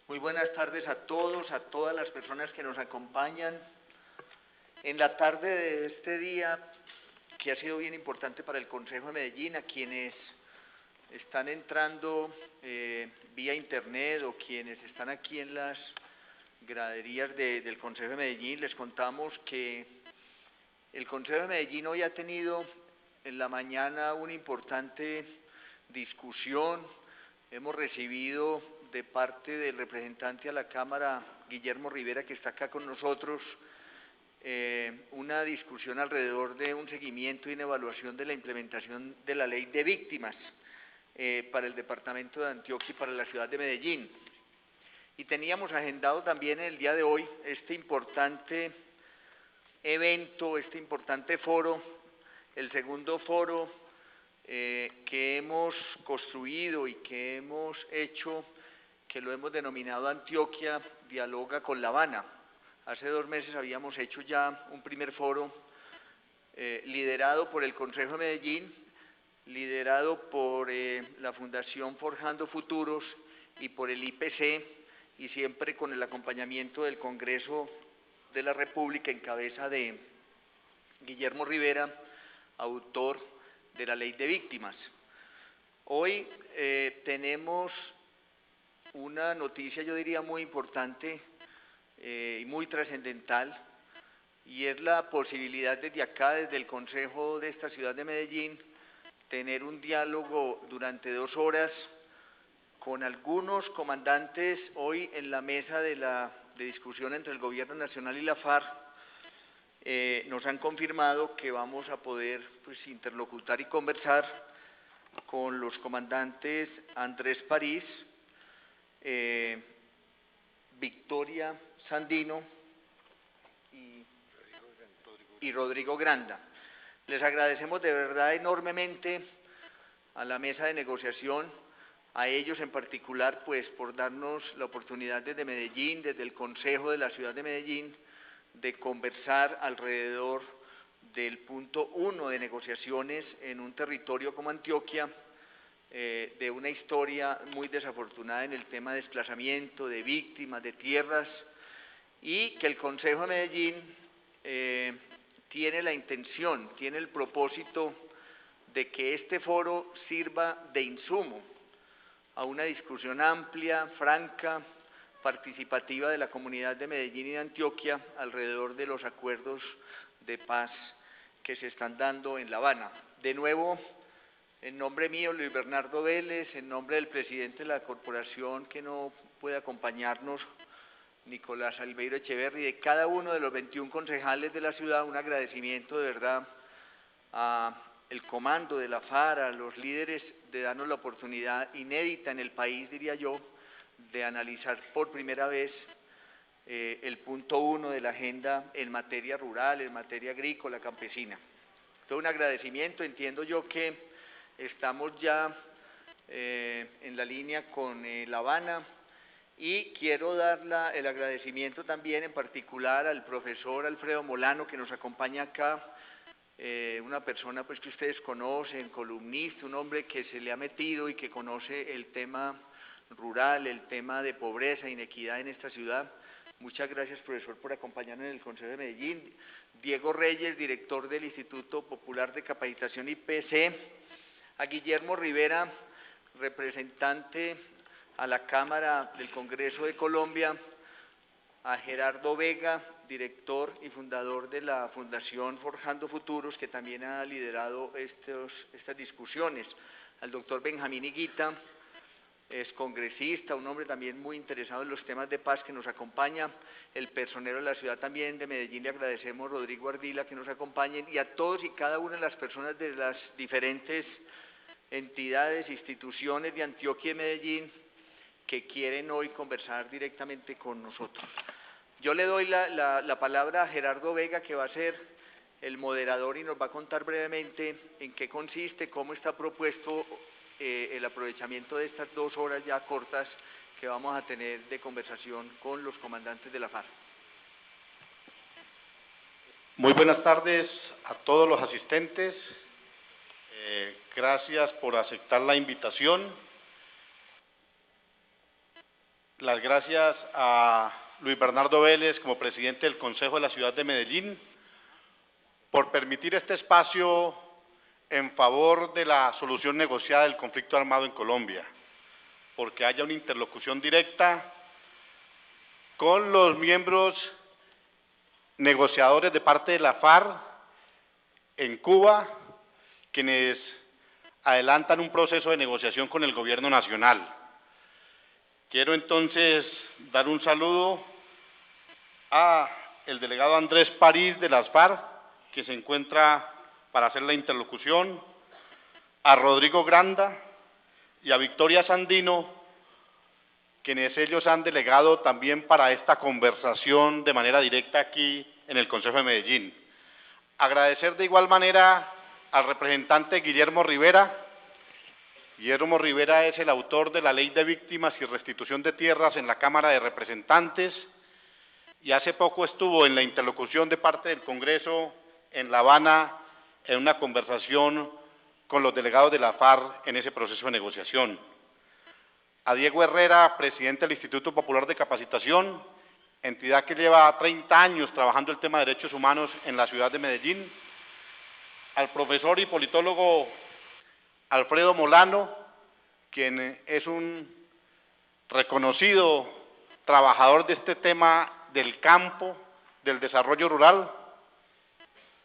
Muy buenas tardes a todos, a todas las personas que nos acompañan en la tarde de este día, que ha sido bien importante para el Consejo de Medellín, a quienes están entrando vía internet o quienes están aquí en las graderías del Consejo de Medellín. Les contamos que el Consejo de Medellín hoy ha tenido en la mañana una importante discusión. Hemos recibido de parte del representante a la Cámara, Guillermo Rivera, que está acá con nosotros, una discusión alrededor de un seguimiento y una evaluación de la implementación de la Ley de Víctimas para el departamento de Antioquia y para la ciudad de Medellín. Y teníamos agendado también en el día de hoy este importante evento, este importante foro, el segundo foro que hemos construido y que hemos hecho, que lo hemos denominado Antioquia Dialoga con La Habana. Hace 2 meses habíamos hecho ya un primer foro liderado por el Consejo de Medellín, liderado por la Fundación Forjando Futuros y por el IPC, y siempre con el acompañamiento del Congreso de la República en cabeza de Guillermo Rivera, autor de la Ley de Víctimas. Hoy tenemos una noticia, yo diría, muy importante y muy trascendental, y es la posibilidad desde acá, desde el Consejo de esta ciudad de Medellín, tener un diálogo durante 2 horas con algunos comandantes. Hoy en la mesa de discusión entre el Gobierno Nacional y la FARC, nos han confirmado que vamos a poder interlocutar y conversar con los comandantes Andrés París, Victoria Sandino y Rodrigo Granda. Les agradecemos de verdad enormemente a la mesa de negociación, a ellos en particular, pues por darnos la oportunidad desde Medellín, desde el Consejo de la Ciudad de Medellín, de conversar alrededor del punto 1 de negociaciones en un territorio como Antioquia, de una historia muy desafortunada en el tema de desplazamiento, de víctimas, de tierras, y que el Consejo de Medellín tiene la intención, tiene el propósito de que este foro sirva de insumo a una discusión amplia, franca, participativa de la comunidad de Medellín y de Antioquia alrededor de los acuerdos de paz que se están dando en La Habana. De nuevo, en nombre mío, Luis Bernardo Vélez, en nombre del presidente de la corporación que no puede acompañarnos, Nicolás Albeiro Echeverri, de cada uno de los 21 concejales de la ciudad, un agradecimiento de verdad a el comando de la FARC, a los líderes, de darnos la oportunidad inédita en el país, diría yo, de analizar por primera vez el punto 1 de la agenda en materia rural, en materia agrícola, campesina. Todo un agradecimiento. Entiendo yo que estamos ya en la línea con La Habana, y quiero dar el agradecimiento también en particular al profesor Alfredo Molano, que nos acompaña acá, una persona pues que ustedes conocen, columnista, un hombre que se le ha metido y que conoce el tema rural, el tema de pobreza, inequidad en esta ciudad. Muchas gracias, profesor, por acompañarnos en el Consejo de Medellín. Diego Reyes, director del Instituto Popular de Capacitación IPC. A Guillermo Rivera, representante a la Cámara del Congreso de Colombia. A Gerardo Vega, director y fundador de la Fundación Forjando Futuros, que también ha liderado estas discusiones. Al doctor Benjamín Higuita, es congresista, un hombre también muy interesado en los temas de paz, que nos acompaña. El personero de la ciudad también de Medellín, le agradecemos, Rodrigo Ardila, que nos acompañen, y a todos y cada una de las personas de las diferentes entidades, instituciones de Antioquia y Medellín que quieren hoy conversar directamente con nosotros. Yo le doy la palabra a Gerardo Vega, que va a ser el moderador y nos va a contar brevemente en qué consiste, cómo está propuesto el aprovechamiento de estas 2 horas ya cortas que vamos a tener de conversación con los comandantes de la FARC. Muy buenas tardes a todos los asistentes. Gracias por aceptar la invitación. Las gracias a Luis Bernardo Vélez como presidente del Consejo de la Ciudad de Medellín por permitir este espacio en favor de la solución negociada del conflicto armado en Colombia, porque haya una interlocución directa con los miembros negociadores de parte de la FARC en Cuba, quienes adelantan un proceso de negociación con el gobierno nacional. Quiero entonces dar un saludo a el delegado Andrés París de las FARC, que se encuentra para hacer la interlocución, a Rodrigo Granda y a Victoria Sandino, quienes ellos han delegado también para esta conversación de manera directa aquí en el Consejo de Medellín. Agradecer de igual manera al representante Guillermo Rivera. Guillermo Rivera es el autor de la Ley de Víctimas y Restitución de Tierras en la Cámara de Representantes y hace poco estuvo en la interlocución de parte del Congreso en La Habana en una conversación con los delegados de la FARC en ese proceso de negociación. A Diego Herrera, presidente del Instituto Popular de Capacitación, entidad que lleva 30 años trabajando el tema de derechos humanos en la ciudad de Medellín, al profesor y politólogo Alfredo Molano, quien es un reconocido trabajador de este tema del campo, del desarrollo rural,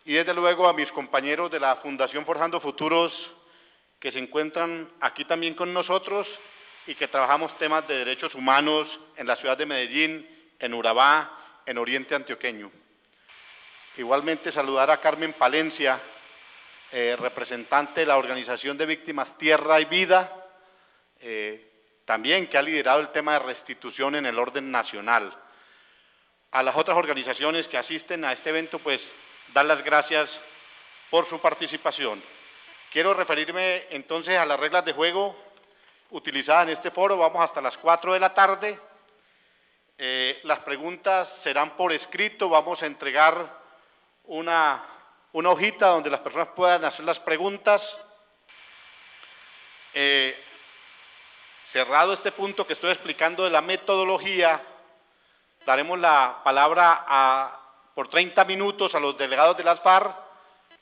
y desde luego a mis compañeros de la Fundación Forjando Futuros, que se encuentran aquí también con nosotros y que trabajamos temas de derechos humanos en la ciudad de Medellín, en Urabá, en Oriente Antioqueño. Igualmente saludar a Carmen Palencia, representante de la Organización de Víctimas Tierra y Vida, también que ha liderado el tema de restitución en el orden nacional. A las otras organizaciones que asisten a este evento, pues, dar las gracias por su participación. Quiero referirme entonces a las reglas de juego utilizadas en este foro. Vamos hasta las 4 de la tarde. Las preguntas serán por escrito. Vamos a entregar una hojita donde las personas puedan hacer las preguntas. Cerrado este punto que estoy explicando de la metodología, daremos la palabra por 30 minutos a los delegados de las FARC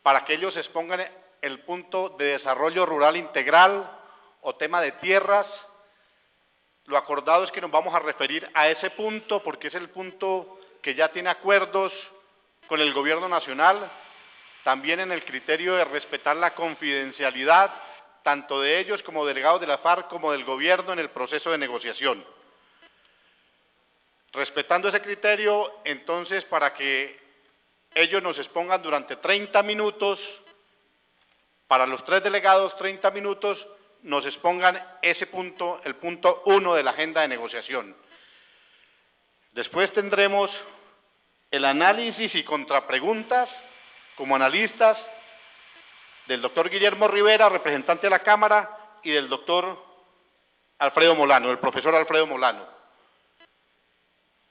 para que ellos expongan el punto de desarrollo rural integral o tema de tierras. Lo acordado es que nos vamos a referir a ese punto porque es el punto que ya tiene acuerdos con el gobierno nacional, también en el criterio de respetar la confidencialidad tanto de ellos como delegados de la FARC como del gobierno en el proceso de negociación. Respetando ese criterio, entonces, para que ellos nos expongan durante 30 minutos, para los 3 delegados 30 minutos, nos expongan ese punto, el punto 1 de la agenda de negociación. Después tendremos el análisis y contrapreguntas como analistas del doctor Guillermo Rivera, representante de la Cámara, y del doctor Alfredo Molano, el profesor Alfredo Molano.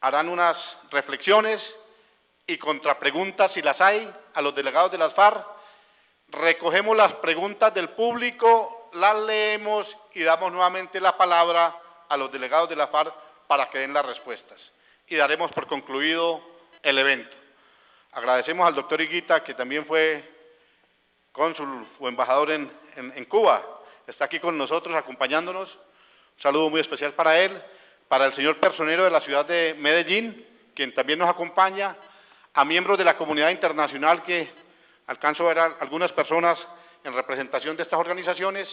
Harán unas reflexiones y contrapreguntas, si las hay, a los delegados de las FARC. Recogemos las preguntas del público, las leemos y damos nuevamente la palabra a los delegados de la FARC para que den las respuestas. Y daremos por concluido el evento. Agradecemos al doctor Higuita, que también fue cónsul o embajador en Cuba. Está aquí con nosotros acompañándonos. Un saludo muy especial para él. Para el señor personero de la ciudad de Medellín, quien también nos acompaña, a miembros de la comunidad internacional que alcanzo a ver a algunas personas en representación de estas organizaciones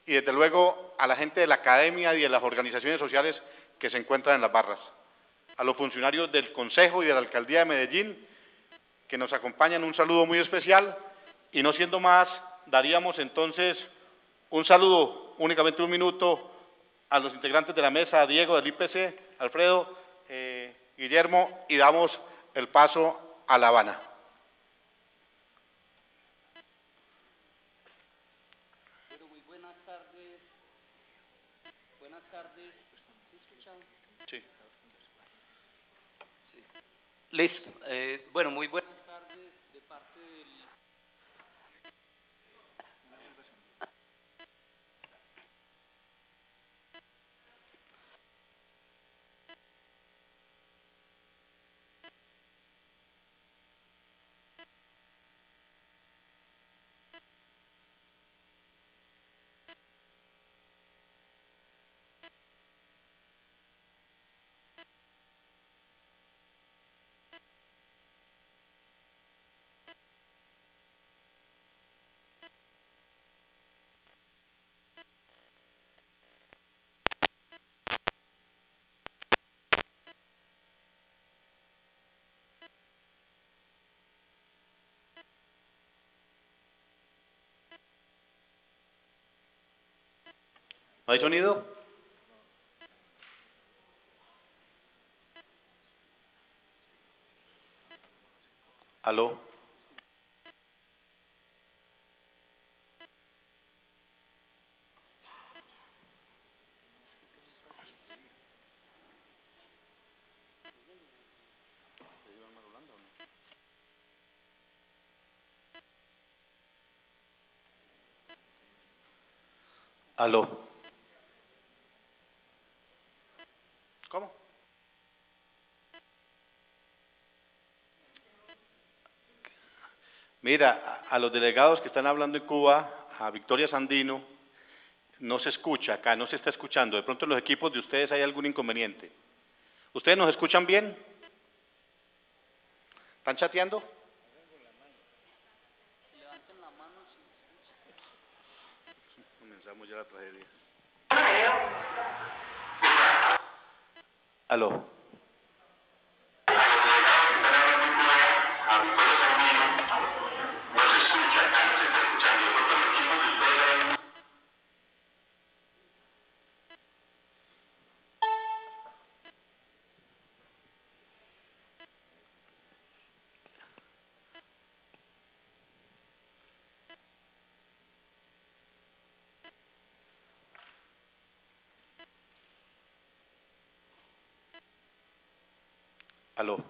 y desde luego a la gente de la academia y de las organizaciones sociales que se encuentran en las barras, a los funcionarios del Consejo y de la Alcaldía de Medellín que nos acompañan, un saludo muy especial y no siendo más, daríamos entonces un saludo, únicamente un minuto, a los integrantes de la mesa, a Diego del IPC, Alfredo, Guillermo, y damos el paso a La Habana. Bueno, muy buenas tardes. Buenas tardes. ¿Sí escuchan? Sí. Sí. Listo. Bueno, muy buenas tardes de parte del... ¿No hay sonido? ¿Aló? ¿Aló? ¿Cómo? Mira, a los delegados que están hablando en Cuba, a Victoria Sandino, no se escucha acá, no se está escuchando. De pronto en los equipos de ustedes hay algún inconveniente. ¿Ustedes nos escuchan bien? ¿Están chateando? Comenzamos ya la tragedia. ¿Aló? ¿Aló?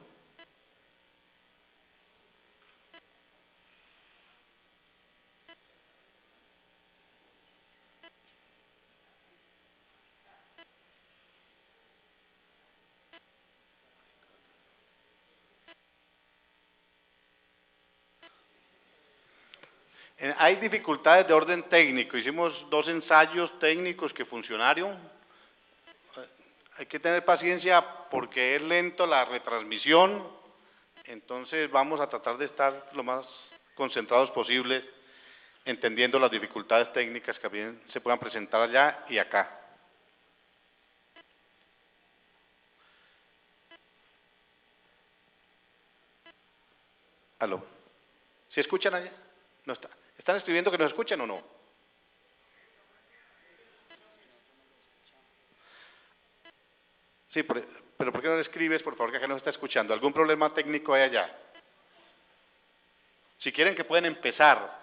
Hay dificultades de orden técnico. Hicimos 2 ensayos técnicos que funcionaron. Hay que tener paciencia porque es lento la retransmisión. Entonces vamos a tratar de estar lo más concentrados posible, entendiendo las dificultades técnicas que bien se puedan presentar allá y acá. ¿Aló? ¿Sí escuchan allá? No está. ¿Están escribiendo que nos escuchan o no? Sí, pero ¿por qué no le escribes, por favor, que acá no se está escuchando? ¿Algún problema técnico hay allá? Si quieren que pueden empezar,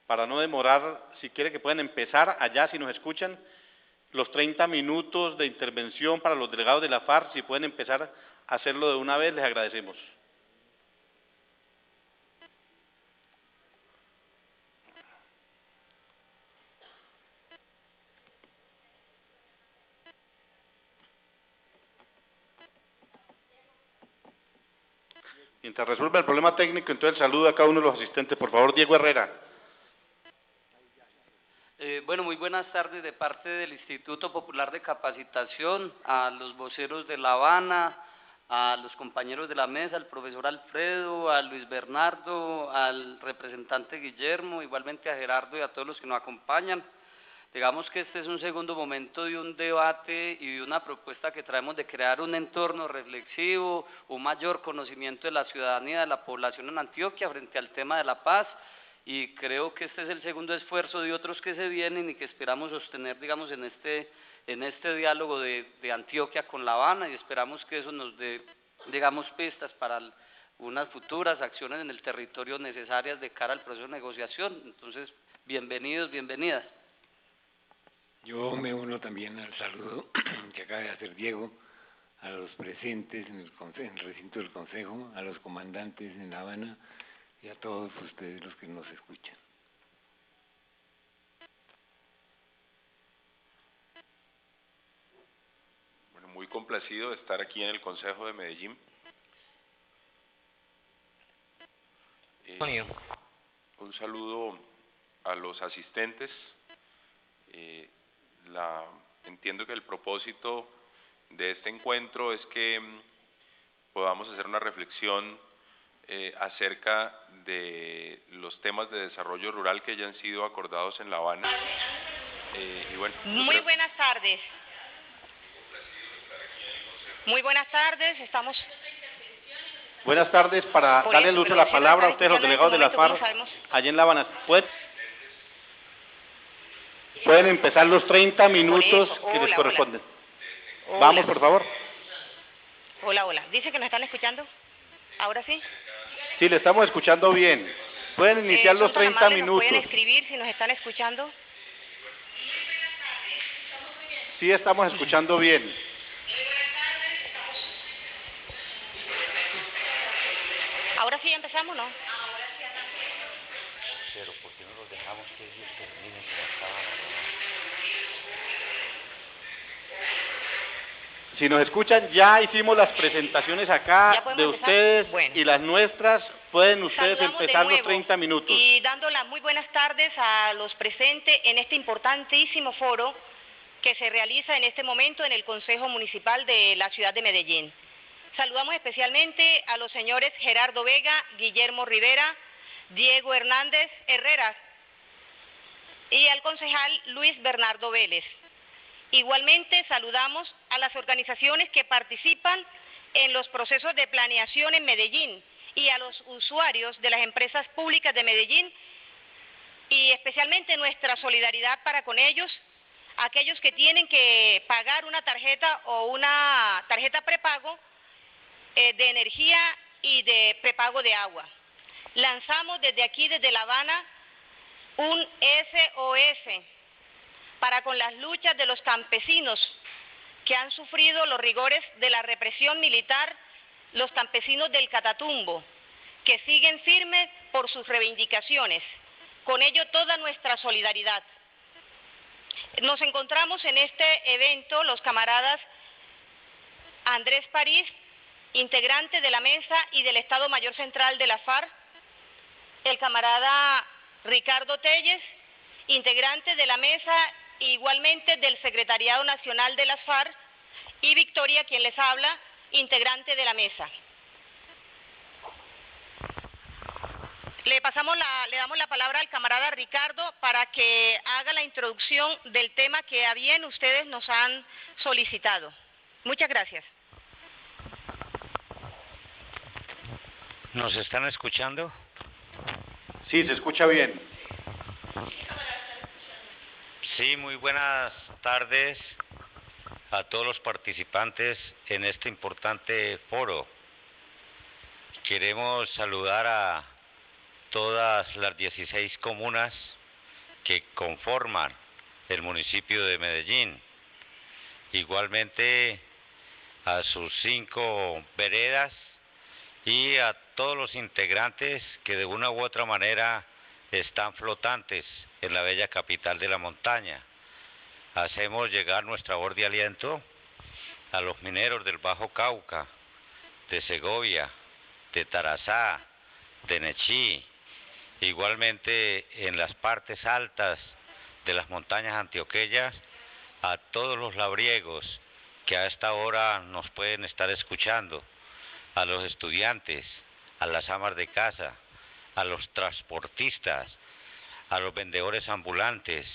para no demorar, si quieren que pueden empezar allá, si nos escuchan, los 30 minutos de intervención para los delegados de la FARC, si pueden empezar a hacerlo de una vez, les agradecemos. Mientras resuelve el problema técnico, entonces saludo a cada uno de los asistentes. Por favor, Diego Herrera. Bueno, muy buenas tardes de parte del Instituto Popular de Capacitación, a los voceros de La Habana, a los compañeros de la mesa, al profesor Alfredo, a Luis Bernardo, al representante Guillermo, igualmente a Gerardo y a todos los que nos acompañan. Digamos que este es un segundo momento de un debate y de una propuesta que traemos de crear un entorno reflexivo, un mayor conocimiento de la ciudadanía, de la población en Antioquia frente al tema de la paz, y creo que este es el segundo esfuerzo de otros que se vienen y que esperamos sostener, digamos, en este diálogo de Antioquia con La Habana, y esperamos que eso nos dé, digamos, pistas para unas futuras acciones en el territorio necesarias de cara al proceso de negociación. Entonces, bienvenidos, bienvenidas. Yo me uno también al saludo que acaba de hacer Diego, a los presentes en el recinto del Consejo, a los comandantes en La Habana y a todos ustedes los que nos escuchan. Bueno, muy complacido de estar aquí en el Consejo de Medellín. Un saludo a los asistentes. Entiendo que el propósito de este encuentro es que podamos hacer una reflexión acerca de los temas de desarrollo rural que ya han sido acordados en La Habana. Y bueno, muy buenas tardes. Muy buenas tardes, estamos... Buenas tardes, para darle el uso de la palabra a ustedes, los delegados de la FARC, allá en La Habana. Pueden empezar los 30 minutos Por eso. que les Hola, corresponden. Hola. Vamos, por favor. Hola, hola. ¿Dice que nos están escuchando? ¿Ahora sí? Sí, le estamos escuchando bien. Pueden iniciar los ¿Son tan 30 amables? ¿Nos minutos. pueden escribir si nos están escuchando? Sí, estamos escuchando bien. ¿Ahora sí empezamos, no? Pero ¿por qué no los dejamos que ellos terminen como estaban? Si nos escuchan, ya hicimos las presentaciones acá ¿Ya podemos de empezar? ustedes Bueno. y las nuestras. Pueden ustedes Saludamos de empezar los nuevo 30 minutos. Y dando las muy buenas tardes a los presentes en este importantísimo foro que se realiza en este momento en el Consejo Municipal de la ciudad de Medellín. Saludamos especialmente a los señores Gerardo Vega, Guillermo Rivera, Diego Hernández Herrera y al concejal Luis Bernardo Vélez. Igualmente saludamos a las organizaciones que participan en los procesos de planeación en Medellín y a los usuarios de las empresas públicas de Medellín y especialmente nuestra solidaridad para con ellos, aquellos que tienen que pagar una tarjeta o una tarjeta prepago de energía y de prepago de agua. Lanzamos desde aquí, desde La Habana, un SOS para con las luchas de los campesinos que han sufrido los rigores de la represión militar, los campesinos del Catatumbo, que siguen firmes por sus reivindicaciones. Con ello, toda nuestra solidaridad. Nos encontramos en este evento los camaradas Andrés París, integrante de la mesa y del Estado Mayor Central de la FARC, el camarada Ricardo Telles, integrante de la mesa igualmente del Secretariado Nacional de las FARC, y Victoria, quien les habla, integrante de la mesa. Le damos la palabra al camarada Ricardo para que haga la introducción del tema que a bien ustedes nos han solicitado. Muchas gracias. ¿Nos están escuchando? Sí, se escucha bien. Sí, muy buenas tardes a todos los participantes en este importante foro. Queremos saludar a todas las 16 comunas que conforman el municipio de Medellín, igualmente a sus 5 veredas y a todos los integrantes que de una u otra manera están flotantes en la bella capital de la montaña. Hacemos llegar nuestra voz de aliento a los mineros del Bajo Cauca, de Segovia, de Tarazá, de Nechí, igualmente en las partes altas de las montañas antioqueñas, a todos los labriegos que a esta hora nos pueden estar escuchando, a los estudiantes, a las amas de casa, a los transportistas, a los vendedores ambulantes,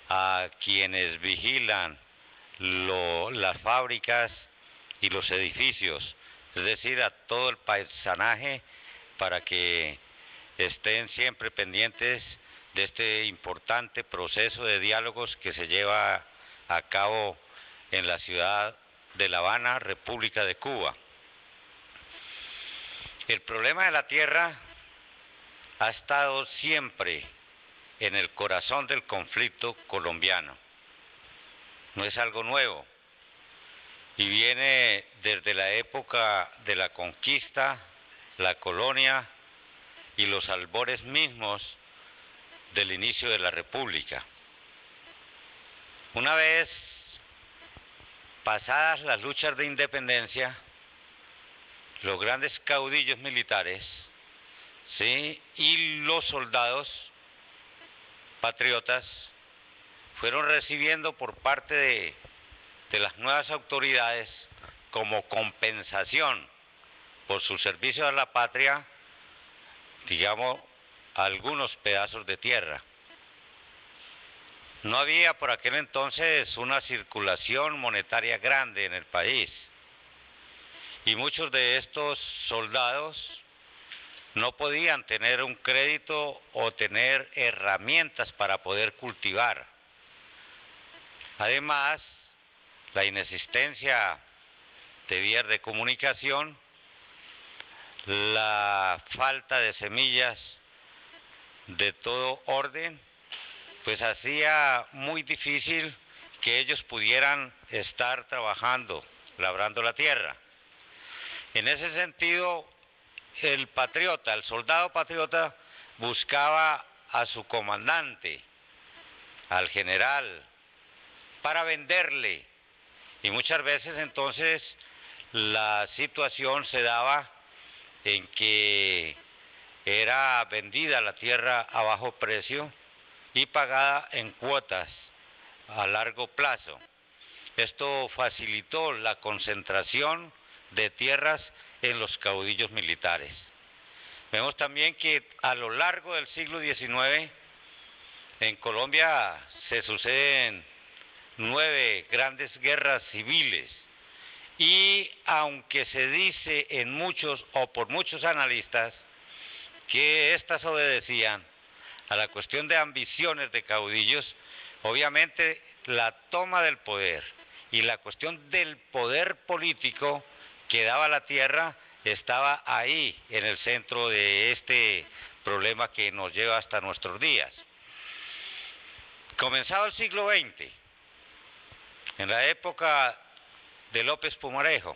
a quienes vigilan las fábricas y los edificios, es decir, a todo el paisanaje, para que estén siempre pendientes de este importante proceso de diálogos que se lleva a cabo en la ciudad de La Habana, República de Cuba. El problema de la tierra ha estado siempre en el corazón del conflicto colombiano. No es algo nuevo y viene desde la época de la conquista, la colonia y los albores mismos del inicio de la República. Una vez pasadas las luchas de independencia, los grandes caudillos militares, ¿sí?, y los soldados patriotas fueron recibiendo por parte de las nuevas autoridades, como compensación por su servicio a la patria, digamos, algunos pedazos de tierra. No había por aquel entonces una circulación monetaria grande en el país, y muchos de estos soldados no podían tener un crédito o tener herramientas para poder cultivar, Además, la inexistencia de vías de comunicación, la falta de semillas de todo orden, pues hacía muy difícil que ellos pudieran estar trabajando, labrando la tierra. En ese sentido, el patriota, el soldado patriota, buscaba a su comandante, al general, para venderle. Y muchas veces entonces la situación se daba en que era vendida la tierra a bajo precio y pagada en cuotas a largo plazo. Esto facilitó la concentración de tierras en los caudillos militares. Vemos también que a lo largo del siglo XIX en Colombia se suceden 9 grandes guerras civiles y aunque se dice en muchos o por muchos analistas que estas obedecían a la cuestión de ambiciones de caudillos, obviamente la toma del poder y la cuestión del poder político que daba la tierra estaba ahí en el centro de este problema que nos lleva hasta nuestros días. Comenzado el siglo XX, en la época de López Pumarejo,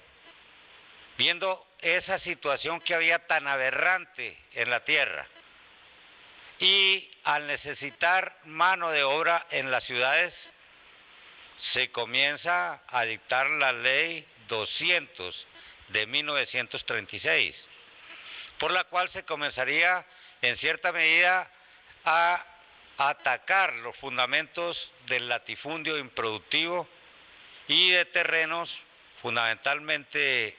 viendo esa situación que había tan aberrante en la tierra y al necesitar mano de obra en las ciudades, se comienza a dictar la ley 200 de 1936, por la cual se comenzaría en cierta medida a atacar los fundamentos del latifundio improductivo y de terrenos fundamentalmente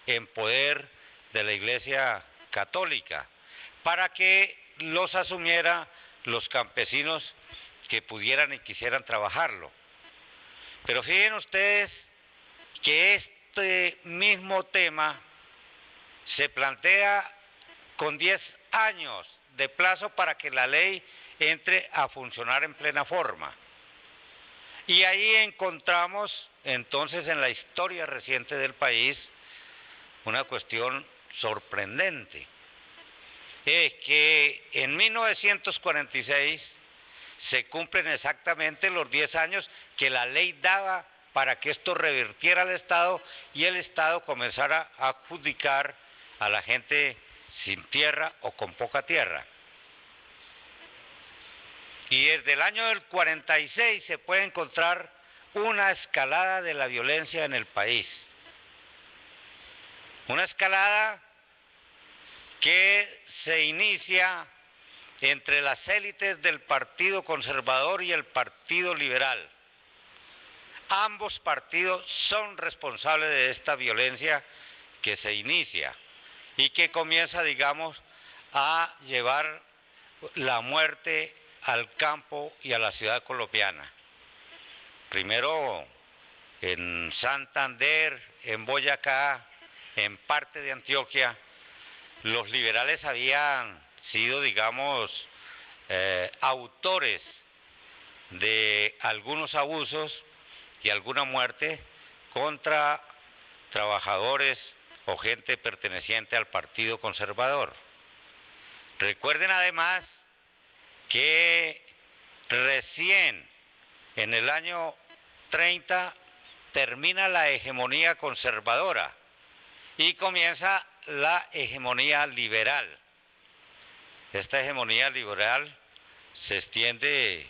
en poder de la Iglesia Católica, para que los asumiera los campesinos que pudieran y quisieran trabajarlo. Pero fíjense ustedes que este mismo tema se plantea con 10 años de plazo para que la ley entre a funcionar en plena forma. Y ahí encontramos entonces en la historia reciente del país una cuestión sorprendente. Es que en 1946 se cumplen exactamente los 10 años que la ley daba para que esto revirtiera al Estado y el Estado comenzara a adjudicar a la gente sin tierra o con poca tierra. Y desde el año del 46 se puede encontrar una escalada de la violencia en el país. Una escalada que se inicia entre las élites del Partido Conservador y el Partido Liberal. Ambos partidos son responsables de esta violencia que se inicia y que comienza, digamos, a llevar la muerte al campo y a la ciudad colombiana. Primero en Santander, en Boyacá, en parte de Antioquia, los liberales habían sido, digamos, autores de algunos abusos y alguna muerte contra trabajadores o gente perteneciente al Partido Conservador. Recuerden además que recién en el año 30 termina la hegemonía conservadora y comienza la hegemonía liberal. Esta hegemonía liberal se extiende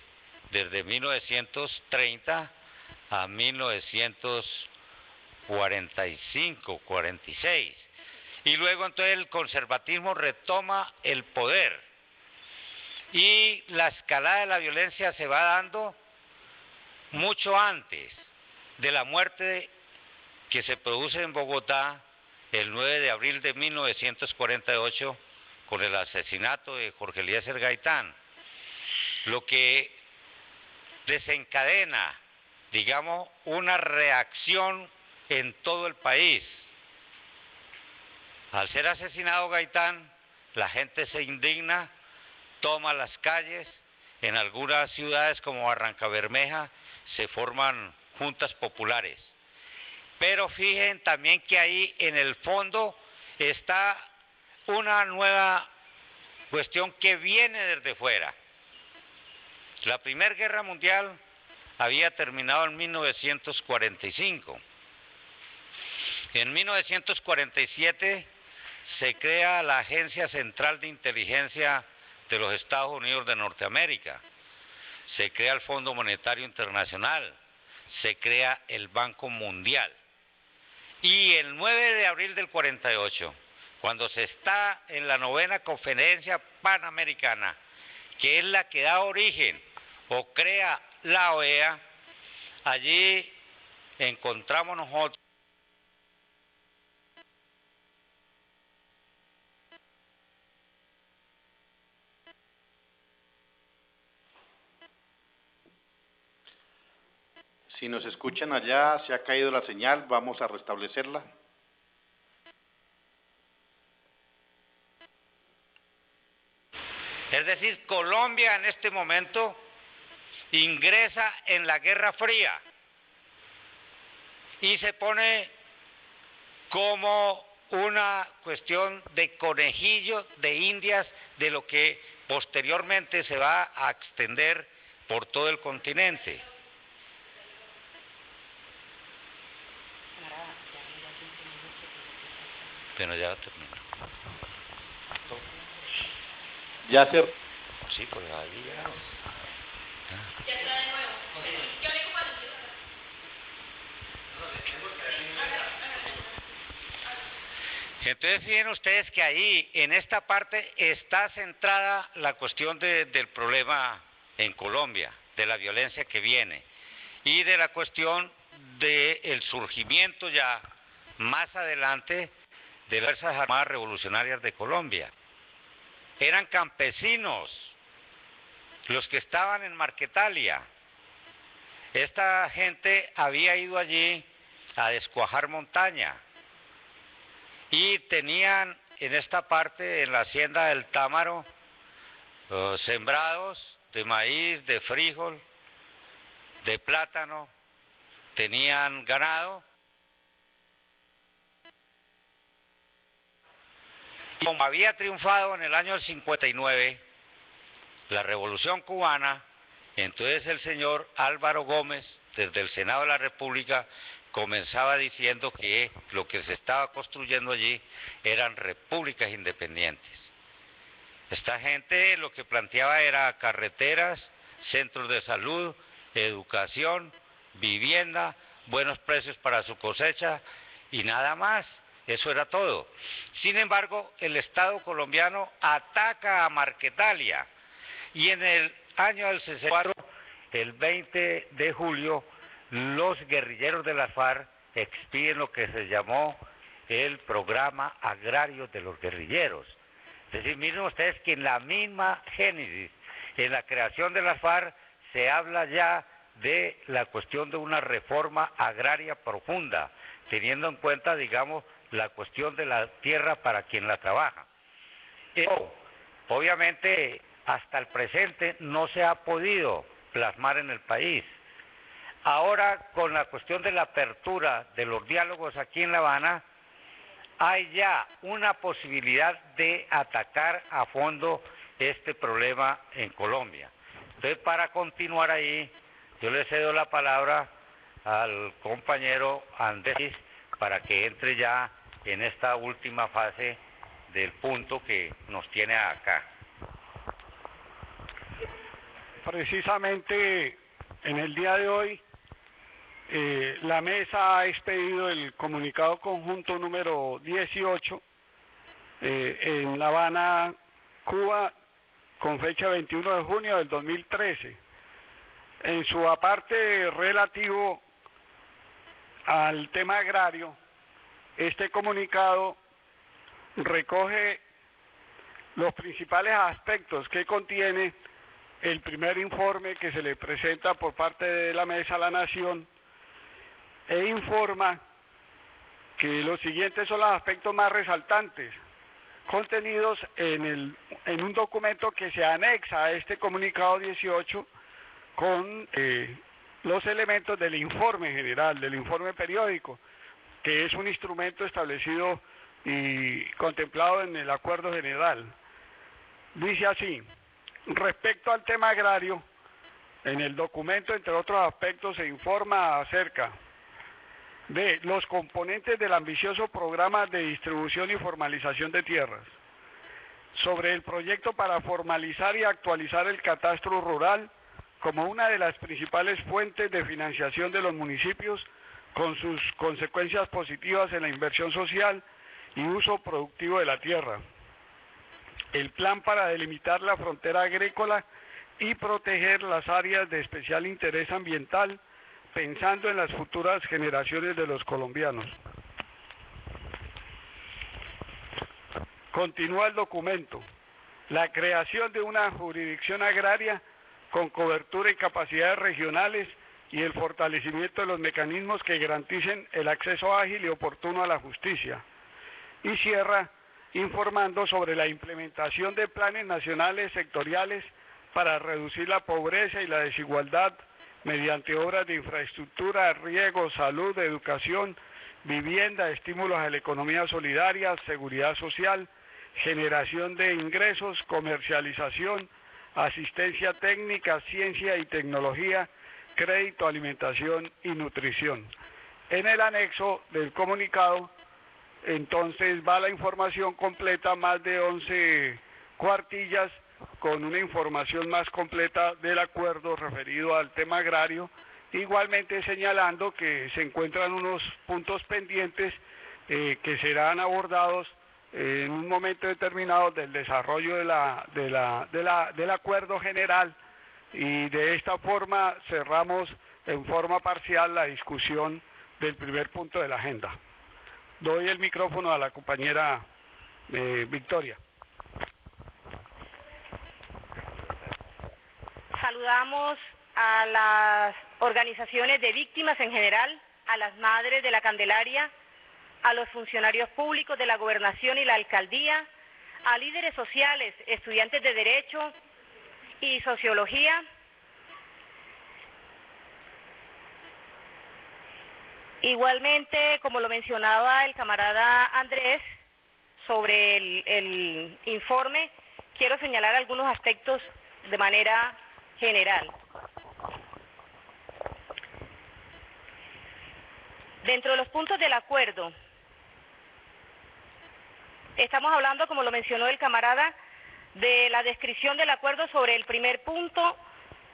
desde 1930 a 1945-46. Y luego entonces el conservatismo retoma el poder. Y la escalada de la violencia se va dando mucho antes de la muerte que se produce en Bogotá el 9 de abril de 1948 con el asesinato de Jorge Eliezer Gaitán, lo que desencadena, digamos, una reacción en todo el país. Al ser asesinado Gaitán, la gente se indigna, toma las calles, en algunas ciudades como Barrancabermeja se forman juntas populares. Pero fíjense también que ahí en el fondo está una nueva cuestión que viene desde fuera. La Primera Guerra Mundial había terminado en 1945. En 1947 se crea la Agencia Central de Inteligencia de los Estados Unidos de Norteamérica. Se crea el Fondo Monetario Internacional. Se crea el Banco Mundial. Y el 9 de abril del 48, cuando se está en la 9ª Conferencia Panamericana, que es la que da origen o crea la OEA, allí encontramos nosotros Si nos escuchan allá, se ha caído la señal, vamos a restablecerla. Es decir, Colombia en este momento ingresa en la Guerra Fría y se pone como una cuestión de conejillo de indias de lo que posteriormente se va a extender por todo el continente. Bueno, ya terminó. Ya se... Sí, pues ahí ya. Ya está de nuevo. Yo le digo cuando Entonces fíjense ustedes que ahí, en esta parte, está centrada la cuestión del problema en Colombia, de la violencia que viene, y de la cuestión del surgimiento ya más adelante de las Fuerzas Armadas Revolucionarias de Colombia. Eran campesinos los que estaban en Marquetalia. Esta gente había ido allí a descuajar montaña y tenían en esta parte, en la hacienda del Támaro, sembrados de maíz, de frijol, de plátano, tenían ganado. Y como había triunfado en el año 59 la Revolución Cubana, entonces el señor Álvaro Gómez, desde el Senado de la República, comenzaba diciendo que lo que se estaba construyendo allí eran repúblicas independientes. Esta gente lo que planteaba era carreteras, centros de salud, educación, vivienda, buenos precios para su cosecha y nada más. Eso era todo. Sin embargo, el Estado colombiano ataca a Marquetalia y en el año del 64, el 20 de julio, los guerrilleros de las FARC expiden lo que se llamó el Programa Agrario de los Guerrilleros. Es decir, miren ustedes que en la misma génesis, en la creación de las FARC, se habla ya de la cuestión de una reforma agraria profunda, teniendo en cuenta, digamos, la cuestión de la tierra para quien la trabaja. Obviamente, hasta el presente no se ha podido plasmar en el país. Ahora, con la cuestión de la apertura de los diálogos aquí en La Habana, hay ya una posibilidad de atacar a fondo este problema en Colombia. Entonces, para continuar ahí, yo le cedo la palabra al compañero Andrés para que entre ya en esta última fase del punto que nos tiene acá. Precisamente en el día de hoy, la mesa ha expedido el comunicado conjunto número 18 en La Habana, Cuba, con fecha 21 de junio del 2013. En su aparte relativo al tema agrario, este comunicado recoge los principales aspectos que contiene el primer informe que se le presenta por parte de la Mesa a la Nación e informa que los siguientes son los aspectos más resaltantes contenidos en un documento que se anexa a este comunicado 18 con los elementos del informe general, del informe periódico, que es un instrumento establecido y contemplado en el acuerdo general. Dice así: respecto al tema agrario, en el documento, entre otros aspectos, se informa acerca de los componentes del ambicioso programa de distribución y formalización de tierras, sobre el proyecto para formalizar y actualizar el catastro rural como una de las principales fuentes de financiación de los municipios, con sus consecuencias positivas en la inversión social y uso productivo de la tierra, el plan para delimitar la frontera agrícola y proteger las áreas de especial interés ambiental, pensando en las futuras generaciones de los colombianos. Continúa el documento: la creación de una jurisdicción agraria con cobertura y capacidades regionales y el fortalecimiento de los mecanismos que garanticen el acceso ágil y oportuno a la justicia. Y cierra informando sobre la implementación de planes nacionales sectoriales para reducir la pobreza y la desigualdad mediante obras de infraestructura, riego, salud, educación, vivienda, estímulos a la economía solidaria, seguridad social, generación de ingresos, comercialización, asistencia técnica, ciencia y tecnología, crédito, alimentación y nutrición. En el anexo del comunicado, entonces, va la información completa, más de 11 cuartillas, con una información más completa del acuerdo referido al tema agrario, igualmente señalando que se encuentran unos puntos pendientes que serán abordados en un momento determinado del desarrollo del acuerdo general, y de esta forma cerramos en forma parcial la discusión del primer punto de la agenda. Doy el micrófono a la compañera Victoria. Saludamos a las organizaciones de víctimas en general, a las madres de la Candelaria, a los funcionarios públicos de la Gobernación y la Alcaldía, a líderes sociales, estudiantes de Derecho y Sociología, igualmente, como lo mencionaba el camarada Andrés sobre el informe, quiero señalar algunos aspectos de manera general. Dentro de los puntos del acuerdo, estamos hablando, como lo mencionó el camarada, de la descripción del acuerdo sobre el primer punto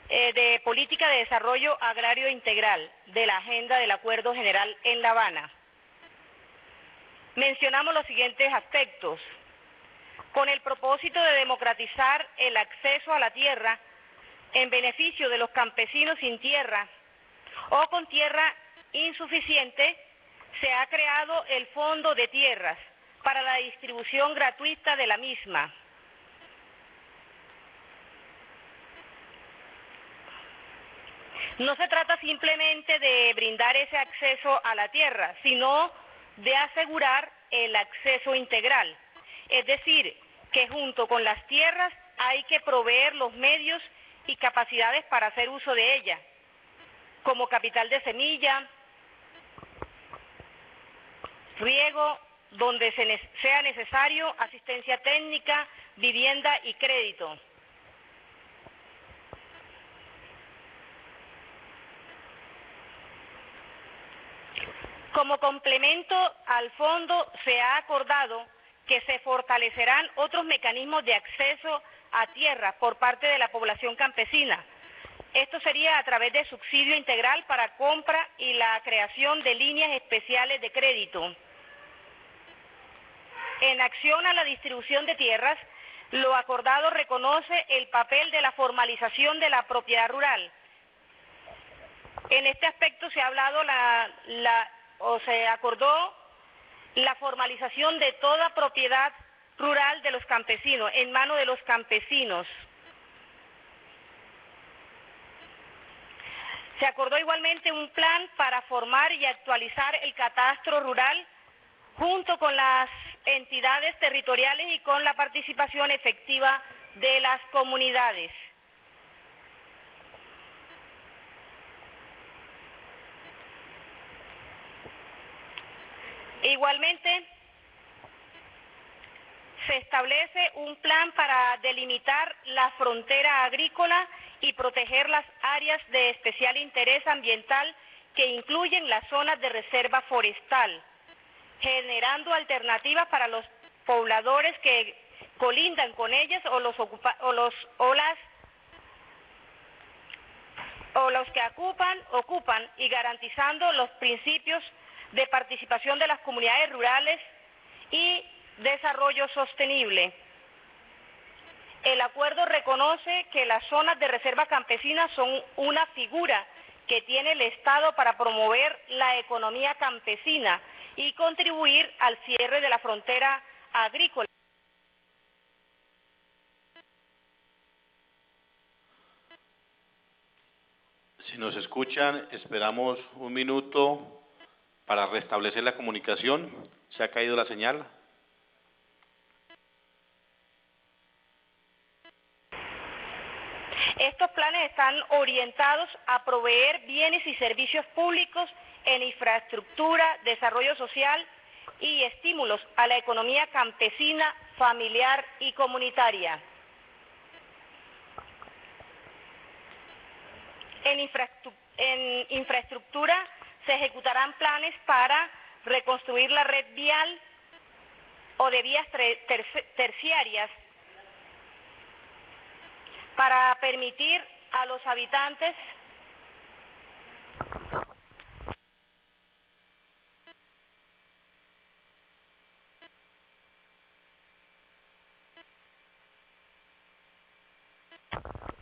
de política de desarrollo agrario integral de la agenda del acuerdo general en La Habana. Mencionamos los siguientes aspectos: con el propósito de democratizar el acceso a la tierra en beneficio de los campesinos sin tierra o con tierra insuficiente, se ha creado el Fondo de Tierras para la distribución gratuita de la misma. No se trata simplemente de brindar ese acceso a la tierra, sino de asegurar el acceso integral. Es decir, que junto con las tierras hay que proveer los medios y capacidades para hacer uso de ella, como capital de semilla, riego, donde sea necesario, asistencia técnica, vivienda y crédito. Como complemento al fondo, se ha acordado que se fortalecerán otros mecanismos de acceso a tierra por parte de la población campesina. Esto sería a través de subsidio integral para compra y la creación de líneas especiales de crédito. En acción a la distribución de tierras, lo acordado reconoce el papel de la formalización de la propiedad rural. En este aspecto se ha hablado se acordó la formalización de toda propiedad rural de los campesinos, en manos de los campesinos. Se acordó igualmente un plan para formar y actualizar el catastro rural junto con las entidades territoriales y con la participación efectiva de las comunidades. Igualmente, se establece un plan para delimitar la frontera agrícola y proteger las áreas de especial interés ambiental que incluyen las zonas de reserva forestal, generando alternativas para los pobladores que colindan con ellas o los que ocupan y garantizando los principios de participación de las comunidades rurales y desarrollo sostenible. El acuerdo reconoce que las zonas de reserva campesina son una figura que tiene el Estado para promover la economía campesina y contribuir al cierre de la frontera agrícola. Si nos escuchan, esperamos un minuto para restablecer la comunicación. ¿Se ha caído la señal? Estos planes están orientados a proveer bienes y servicios públicos en infraestructura, desarrollo social y estímulos a la economía campesina, familiar y comunitaria. En infraestructura se ejecutarán planes para reconstruir la red vial o de vías terciarias para permitir a los habitantes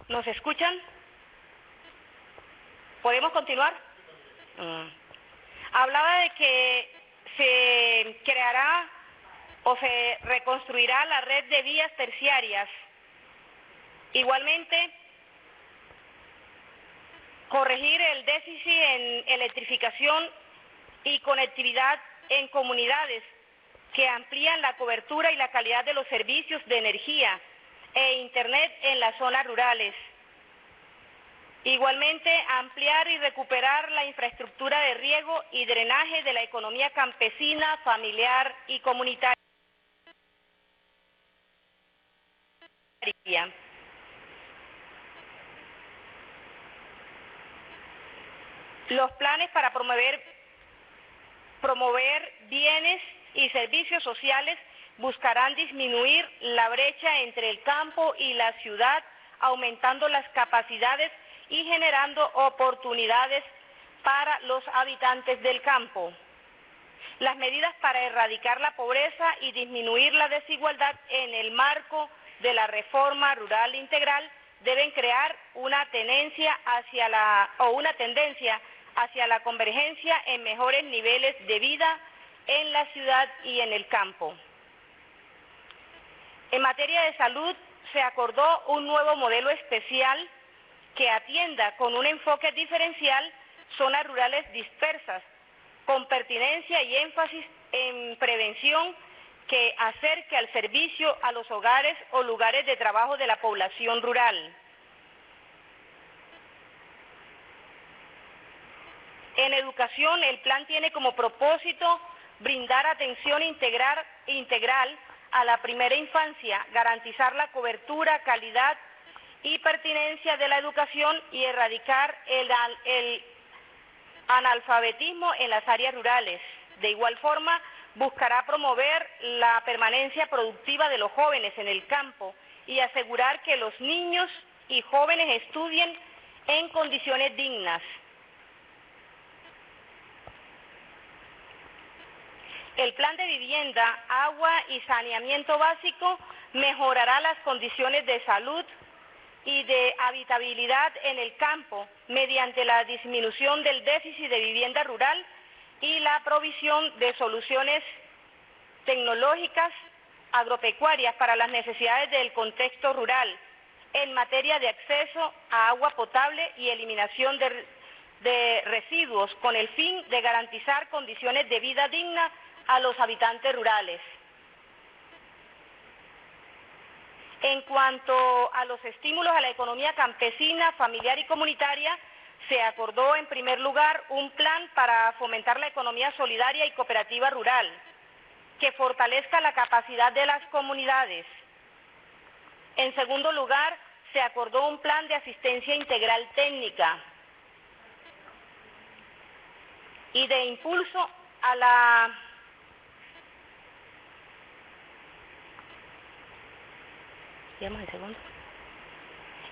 ¿Nos escuchan? ¿Podemos continuar? Hablaba de que se creará o se reconstruirá la red de vías terciarias. Igualmente, corregir el déficit en electrificación y conectividad en comunidades que amplían la cobertura y la calidad de los servicios de energía e Internet en las zonas rurales. Igualmente, ampliar y recuperar la infraestructura de riego y drenaje de la economía campesina, familiar y comunitaria. Los planes para promover bienes y servicios sociales buscarán disminuir la brecha entre el campo y la ciudad, aumentando las capacidades y generando oportunidades para los habitantes del campo. Las medidas para erradicar la pobreza y disminuir la desigualdad en el marco de la reforma rural integral deben crear una tendencia hacia la convergencia en mejores niveles de vida en la ciudad y en el campo. En materia de salud, se acordó un nuevo modelo especial que atienda con un enfoque diferencial zonas rurales dispersas, con pertinencia y énfasis en prevención que acerque al servicio a los hogares o lugares de trabajo de la población rural. En educación, el plan tiene como propósito brindar atención integral a la primera infancia, garantizar la cobertura, calidad y pertinencia de la educación y erradicar el analfabetismo en las áreas rurales. De igual forma, buscará promover la permanencia productiva de los jóvenes en el campo y asegurar que los niños y jóvenes estudien en condiciones dignas. El plan de vivienda, agua y saneamiento básico mejorará las condiciones de salud y de habitabilidad en el campo mediante la disminución del déficit de vivienda rural y la provisión de soluciones tecnológicas agropecuarias para las necesidades del contexto rural en materia de acceso a agua potable y eliminación de residuos con el fin de garantizar condiciones de vida digna a los habitantes rurales. En cuanto a los estímulos a la economía campesina, familiar y comunitaria, se acordó en primer lugar un plan para fomentar la economía solidaria y cooperativa rural, que fortalezca la capacidad de las comunidades. En segundo lugar, se acordó un plan de asistencia integral técnica y de impulso a la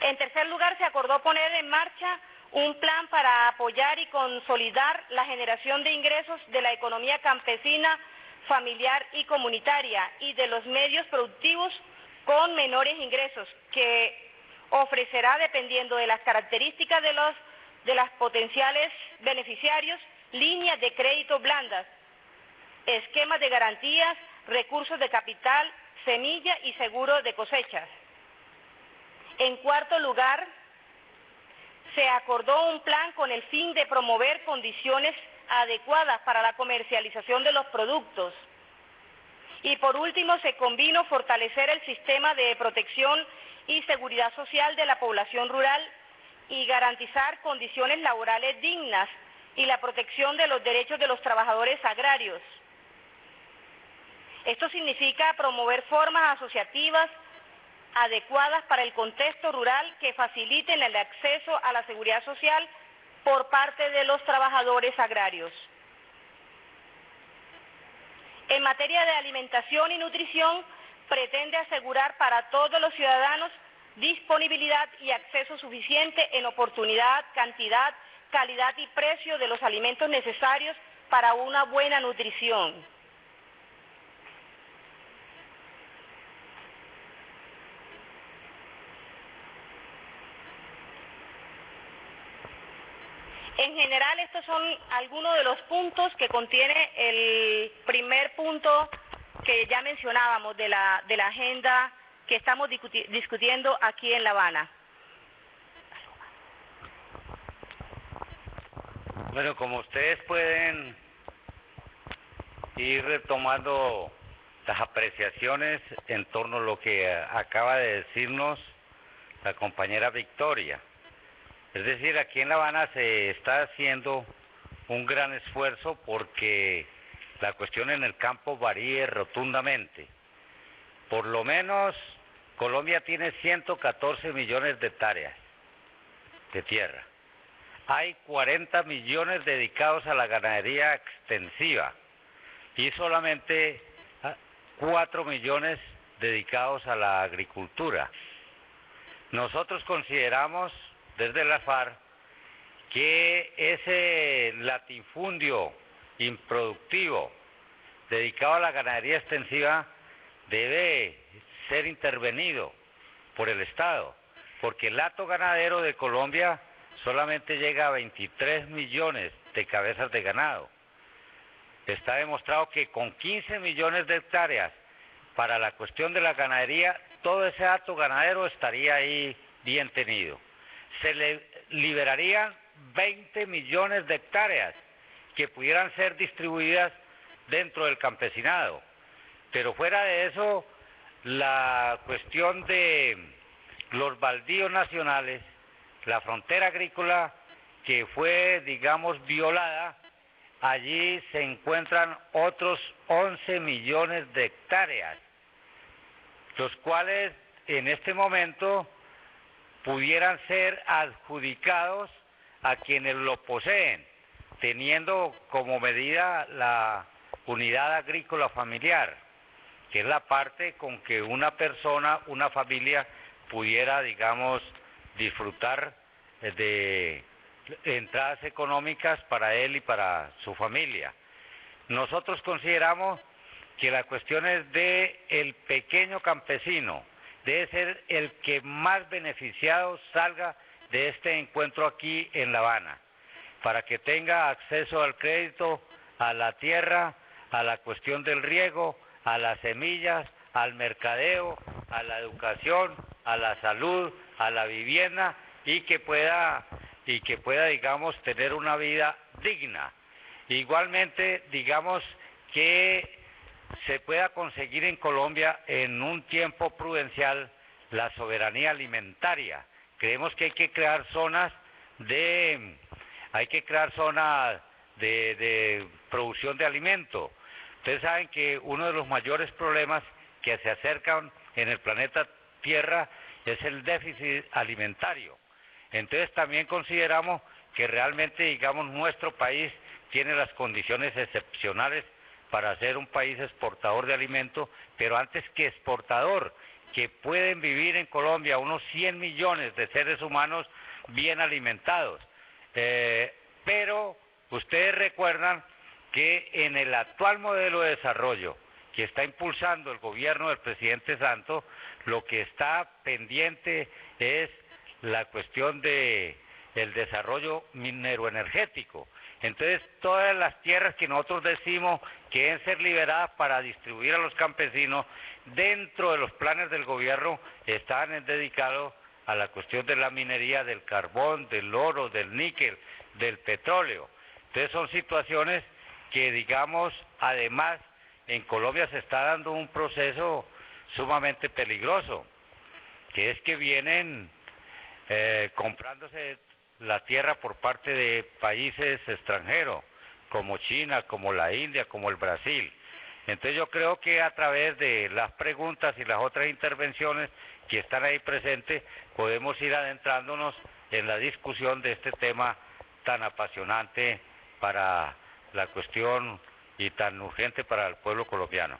En tercer lugar, se acordó poner en marcha un plan para apoyar y consolidar la generación de ingresos de la economía campesina, familiar y comunitaria y de los medios productivos con menores ingresos, que ofrecerá, dependiendo de las características de los potenciales beneficiarios, líneas de crédito blandas, esquemas de garantías, recursos de capital, semilla y seguro de cosechas. En cuarto lugar, se acordó un plan con el fin de promover condiciones adecuadas para la comercialización de los productos. Y por último, se convino fortalecer el sistema de protección y seguridad social de la población rural y garantizar condiciones laborales dignas y la protección de los derechos de los trabajadores agrarios. Esto significa promover formas asociativas adecuadas para el contexto rural que faciliten el acceso a la seguridad social por parte de los trabajadores agrarios. En materia de alimentación y nutrición, pretende asegurar para todos los ciudadanos disponibilidad y acceso suficiente en oportunidad, cantidad, calidad y precio de los alimentos necesarios para una buena nutrición. En general, estos son algunos de los puntos que contiene el primer punto que ya mencionábamos de la agenda que estamos discutiendo aquí en La Habana. Bueno, como ustedes pueden ir retomando las apreciaciones en torno a lo que acaba de decirnos la compañera Victoria. Es decir, aquí en La Habana se está haciendo un gran esfuerzo porque la cuestión en el campo varíe rotundamente. Por lo menos Colombia tiene 114 millones de hectáreas de tierra. Hay 40 millones dedicados a la ganadería extensiva y solamente 4 millones dedicados a la agricultura. Nosotros consideramos desde la FARC que ese latifundio improductivo dedicado a la ganadería extensiva debe ser intervenido por el Estado, porque el hato ganadero de Colombia solamente llega a 23 millones de cabezas de ganado. Está demostrado que con 15 millones de hectáreas para la cuestión de la ganadería, todo ese hato ganadero estaría ahí bien tenido. Se le liberarían 20 millones de hectáreas que pudieran ser distribuidas dentro del campesinado. Pero fuera de eso, la cuestión de los baldíos nacionales, la frontera agrícola que fue, digamos, violada, allí se encuentran otros 11 millones de hectáreas, los cuales en este momento pudieran ser adjudicados a quienes lo poseen, teniendo como medida la unidad agrícola familiar, que es la parte con que una persona, una familia, pudiera, digamos, disfrutar de entradas económicas para él y para su familia. Nosotros consideramos que la cuestión es de el pequeño campesino, debe ser el que más beneficiado salga de este encuentro aquí en La Habana, para que tenga acceso al crédito, a la tierra, a la cuestión del riego, a las semillas, al mercadeo, a la educación, a la salud, a la vivienda y que pueda, digamos, tener una vida digna. Igualmente, digamos que se pueda conseguir en Colombia en un tiempo prudencial la soberanía alimentaria. Creemos que hay que crear zonas de hay que crear zonas de producción de alimento. Ustedes saben que uno de los mayores problemas que se acercan en el planeta Tierra es el déficit alimentario. Entonces también consideramos que realmente, digamos, nuestro país tiene las condiciones excepcionales para ser un país exportador de alimentos, pero antes que exportador, que pueden vivir en Colombia unos 100 millones de seres humanos bien alimentados. Pero ustedes recuerdan que en el actual modelo de desarrollo que está impulsando el gobierno del presidente Santos, lo que está pendiente es la cuestión de el desarrollo mineroenergético. Entonces, todas las tierras que nosotros decimos que deben ser liberadas para distribuir a los campesinos, dentro de los planes del gobierno están dedicados a la cuestión de la minería, del carbón, del oro, del níquel, del petróleo. Entonces, son situaciones que, digamos, además, en Colombia se está dando un proceso sumamente peligroso, que es que vienen comprándose la tierra por parte de países extranjeros, como China, como la India, como el Brasil. Entonces yo creo que a través de las preguntas y las otras intervenciones que están ahí presentes, podemos ir adentrándonos en la discusión de este tema tan apasionante para la cuestión y tan urgente para el pueblo colombiano.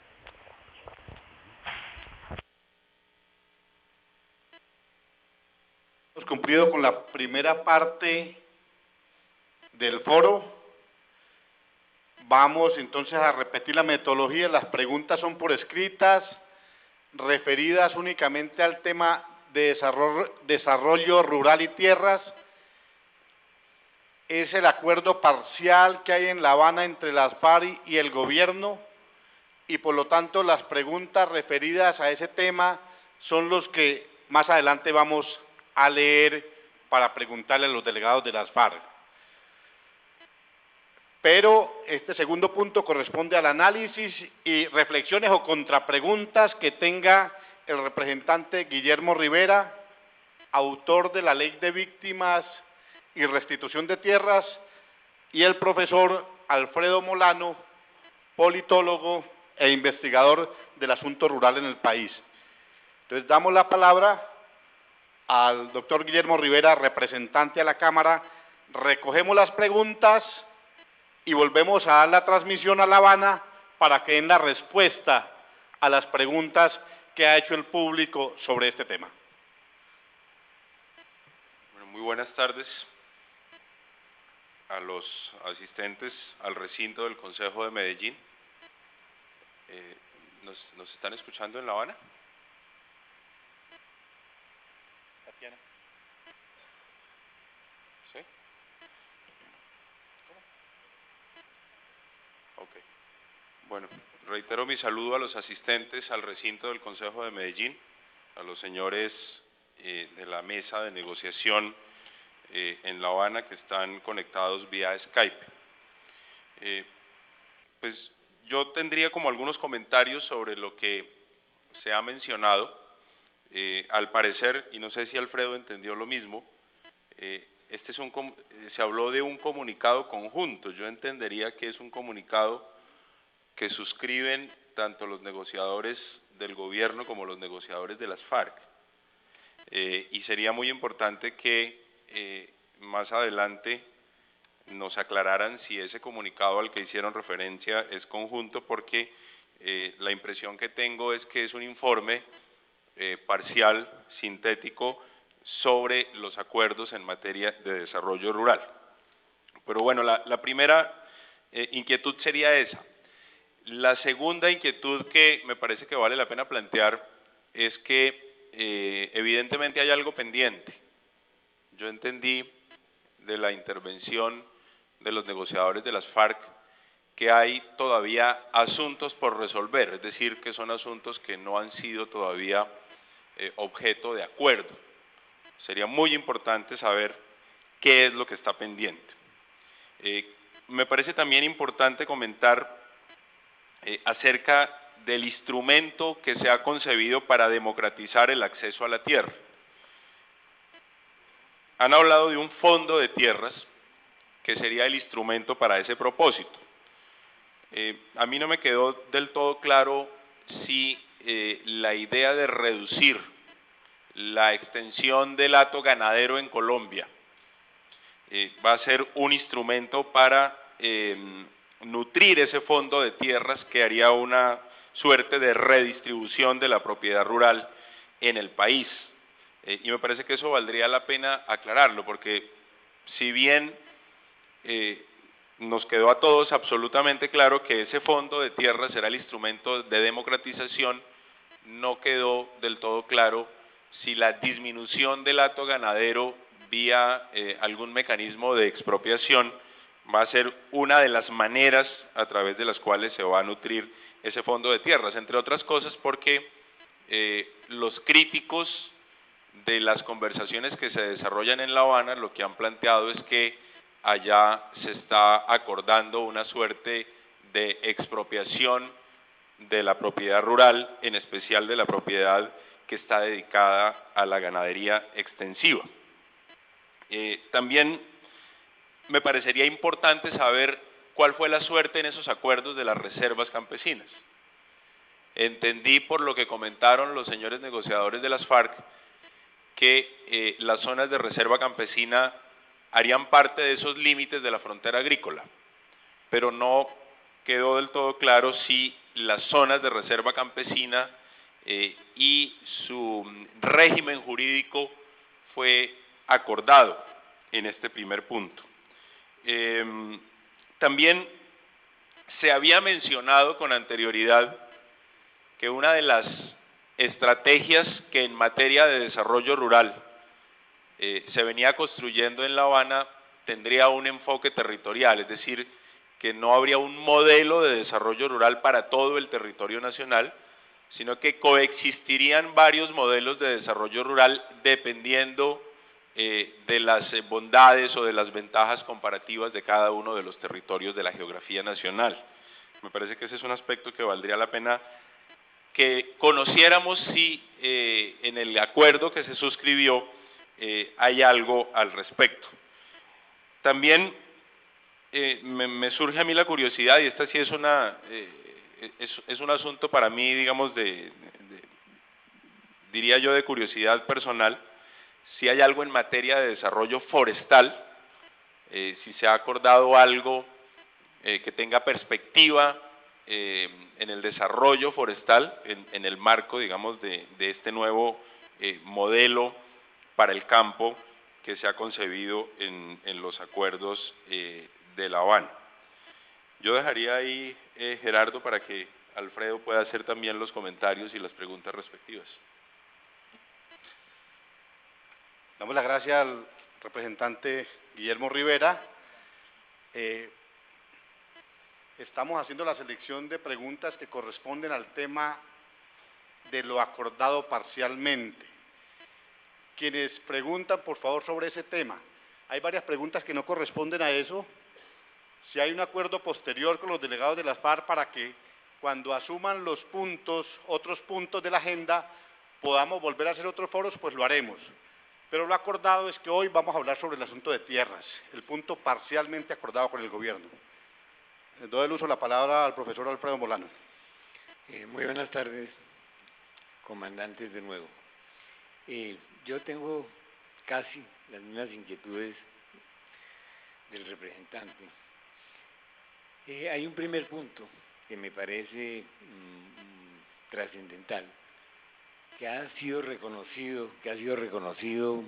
Hemos cumplido con la primera parte del foro. Vamos entonces a repetir la metodología. Las preguntas son por escritas, referidas únicamente al tema de desarrollo rural y tierras. Es el acuerdo parcial que hay en La Habana entre las FARC y el gobierno, y por lo tanto las preguntas referidas a ese tema son los que más adelante vamos a leer para preguntarle a los delegados de las FARC. Pero este segundo punto corresponde al análisis y reflexiones o contrapreguntas que tenga el representante Guillermo Rivera, autor de la Ley de Víctimas y Restitución de Tierras, y el profesor Alfredo Molano, politólogo e investigador del asunto rural en el país. Entonces damos la palabra al doctor Guillermo Rivera, representante a la Cámara, recogemos las preguntas y volvemos a dar la transmisión a La Habana para que den la respuesta a las preguntas que ha hecho el público sobre este tema. Bueno, muy buenas tardes a los asistentes al recinto del Consejo de Medellín. ¿Nos están escuchando en La Habana? Tatiana. ¿Sí? ¿Cómo? Ok. Bueno, reitero mi saludo a los asistentes al recinto del Consejo de Medellín, a los señores de la mesa de negociación en La Habana que están conectados vía Skype. Pues yo tendría como algunos comentarios sobre lo que se ha mencionado. Al parecer, y no sé si Alfredo entendió lo mismo, se habló de un comunicado conjunto. Yo entendería que es un comunicado que suscriben tanto los negociadores del gobierno como los negociadores de las FARC. Y sería muy importante que más adelante nos aclararan si ese comunicado al que hicieron referencia es conjunto, porque la impresión que tengo es que es un informe parcial, sintético, sobre los acuerdos en materia de desarrollo rural. Pero bueno, la primera inquietud sería esa. La segunda inquietud que me parece que vale la pena plantear es que evidentemente hay algo pendiente. Yo entendí de la intervención de los negociadores de las FARC que hay todavía asuntos por resolver, es decir, que son asuntos que no han sido todavía objeto de acuerdo. Sería muy importante saber qué es lo que está pendiente. Me parece también importante comentar acerca del instrumento que se ha concebido para democratizar el acceso a la tierra. Han hablado de un fondo de tierras que sería el instrumento para ese propósito. A mí no me quedó del todo claro si la idea de reducir la extensión del hato ganadero en Colombia va a ser un instrumento para nutrir ese fondo de tierras que haría una suerte de redistribución de la propiedad rural en el país. Y me parece que eso valdría la pena aclararlo, porque si bien nos quedó a todos absolutamente claro que ese fondo de tierras será el instrumento de democratización, no quedó del todo claro si la disminución del hato ganadero vía algún mecanismo de expropiación va a ser una de las maneras a través de las cuales se va a nutrir ese fondo de tierras, entre otras cosas porque los críticos de las conversaciones que se desarrollan en La Habana lo que han planteado es que allá se está acordando una suerte de expropiación de la propiedad rural, en especial de la propiedad que está dedicada a la ganadería extensiva. También me parecería importante saber cuál fue la suerte en esos acuerdos de las reservas campesinas. Entendí por lo que comentaron los señores negociadores de las FARC que las zonas de reserva campesina harían parte de esos límites de la frontera agrícola, pero no quedó del todo claro si las zonas de reserva campesina y su régimen jurídico fue acordado en este primer punto. También se había mencionado con anterioridad que una de las estrategias que en materia de desarrollo rural se venía construyendo en La Habana tendría un enfoque territorial, es decir, que no habría un modelo de desarrollo rural para todo el territorio nacional, sino que coexistirían varios modelos de desarrollo rural dependiendo de las bondades o de las ventajas comparativas de cada uno de los territorios de la geografía nacional. Me parece que ese es un aspecto que valdría la pena que conociéramos si en el acuerdo que se suscribió hay algo al respecto. También me surge a mí la curiosidad, y esta sí es un asunto para mí, digamos, diría yo, de curiosidad personal, si hay algo en materia de desarrollo forestal, si se ha acordado algo que tenga perspectiva en el desarrollo forestal, en el marco, digamos, de este nuevo modelo para el campo que se ha concebido en los acuerdos de La Habana. Yo dejaría ahí, Gerardo, para que Alfredo pueda hacer también los comentarios y las preguntas respectivas. Damos las gracias al representante Guillermo Rivera. Estamos haciendo la selección de preguntas que corresponden al tema de lo acordado parcialmente. Quienes preguntan, por favor, sobre ese tema. Hay varias preguntas que no corresponden a eso. Si hay un acuerdo posterior con los delegados de las FARC para que cuando asuman los puntos, otros puntos de la agenda, podamos volver a hacer otros foros, pues lo haremos. Pero lo acordado es que hoy vamos a hablar sobre el asunto de tierras, el punto parcialmente acordado con el gobierno. Doy el uso de la palabra al profesor Alfredo Molano. Muy buenas tardes, comandantes de nuevo. Yo tengo casi las mismas inquietudes del representante. Hay un primer punto que me parece trascendental, que ha sido reconocido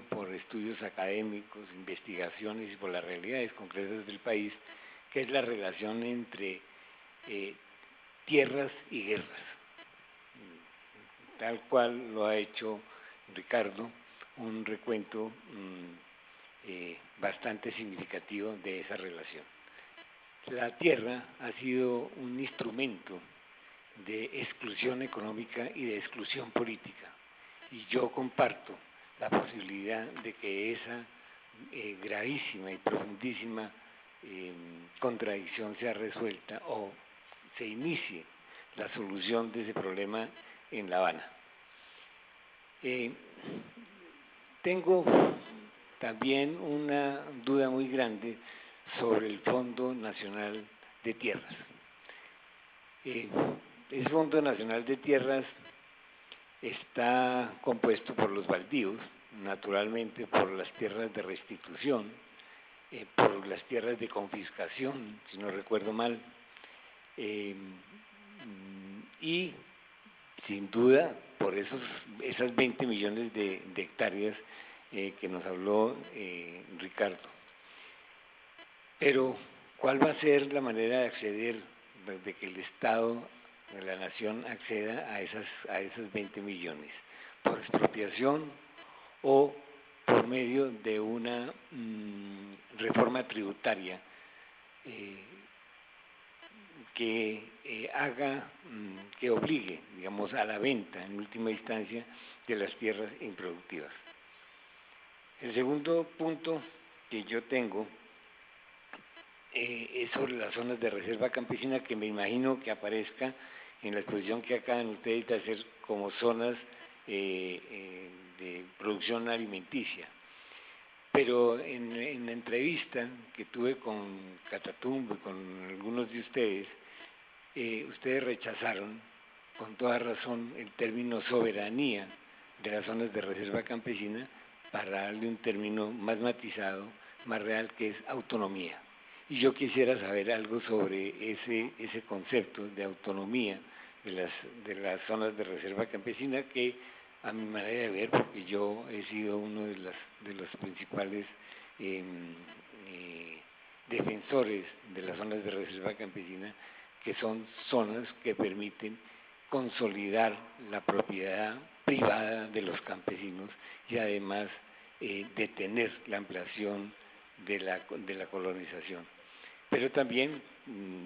por estudios académicos, investigaciones y por las realidades concretas del país, que es la relación entre tierras y guerras, tal cual lo ha hecho Ricardo, un recuento bastante significativo de esa relación. La tierra ha sido un instrumento de exclusión económica y de exclusión política, y yo comparto la posibilidad de que esa gravísima y profundísima contradicción sea resuelta o se inicie la solución de ese problema en La Habana. Tengo también una duda muy grande sobre el Fondo Nacional de Tierras. El Fondo Nacional de Tierras está compuesto por los baldíos, naturalmente por las tierras de restitución, por las tierras de confiscación, si no recuerdo mal, y sin duda por esas 20 millones de hectáreas que nos habló Ricardo. Pero, ¿cuál va a ser la manera de acceder, de que el Estado, de la Nación, acceda a esas 20 millones? ¿Por expropiación o por medio de una reforma tributaria que obligue, digamos, a la venta, en última instancia, de las tierras improductivas? El segundo punto que yo tengo es sobre las zonas de reserva campesina, que me imagino que aparezca en la exposición que acaban ustedes de hacer como zonas de producción alimenticia. Pero en la entrevista que tuve con Catatumbo y con algunos de ustedes, ustedes rechazaron con toda razón el término soberanía de las zonas de reserva campesina para darle un término más matizado, más real, que es autonomía. Y yo quisiera saber algo sobre ese concepto de autonomía de las zonas de reserva campesina, que a mi manera de ver, porque yo he sido uno de los principales defensores de las zonas de reserva campesina, que son zonas que permiten consolidar la propiedad privada de los campesinos y además detener la ampliación de la colonización. Pero también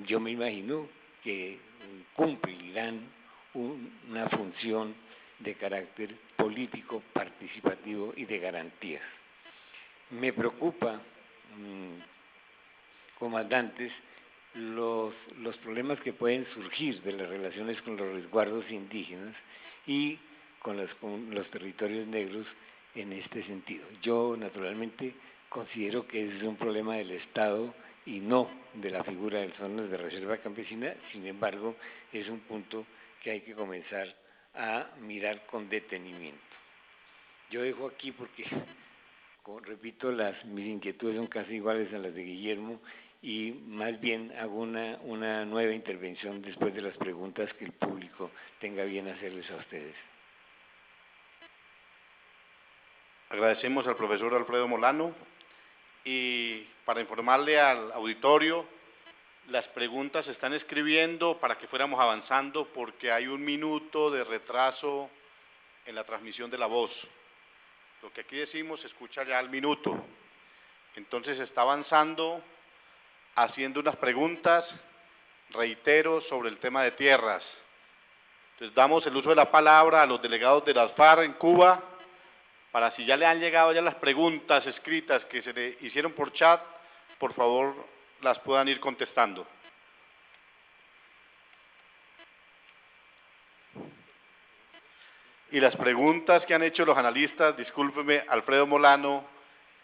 yo me imagino que cumplirán una función de carácter político, participativo y de garantías. Me preocupa, comandantes, los problemas que pueden surgir de las relaciones con los resguardos indígenas y con los territorios negros en este sentido. Yo, naturalmente, considero que ese es un problema del Estado y no de la figura de zonas de reserva campesina. Sin embargo, es un punto que hay que comenzar a mirar con detenimiento. Yo dejo aquí porque, como repito, mis inquietudes son casi iguales a las de Guillermo, y más bien hago una nueva intervención después de las preguntas que el público tenga bien hacerles a ustedes. Agradecemos al profesor Alfredo Molano, y para informarle al auditorio, las preguntas se están escribiendo para que fuéramos avanzando, porque hay 1 minuto de retraso en la transmisión de la voz. Lo que aquí decimos se escucha ya al minuto. Entonces se está avanzando, haciendo unas preguntas, reitero, sobre el tema de tierras. Entonces damos el uso de la palabra a los delegados de las FARC en Cuba, para, si ya le han llegado ya las preguntas escritas que se le hicieron por chat, por favor las puedan ir contestando. Y las preguntas que han hecho los analistas, discúlpeme, Alfredo Molano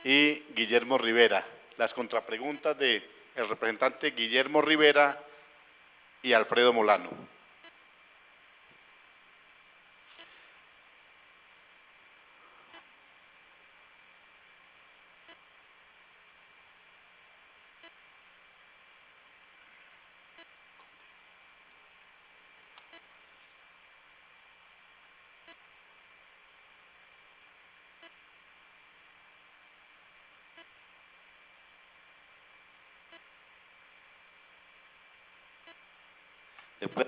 y Guillermo Rivera. Las contrapreguntas del representante Guillermo Rivera y Alfredo Molano. Después,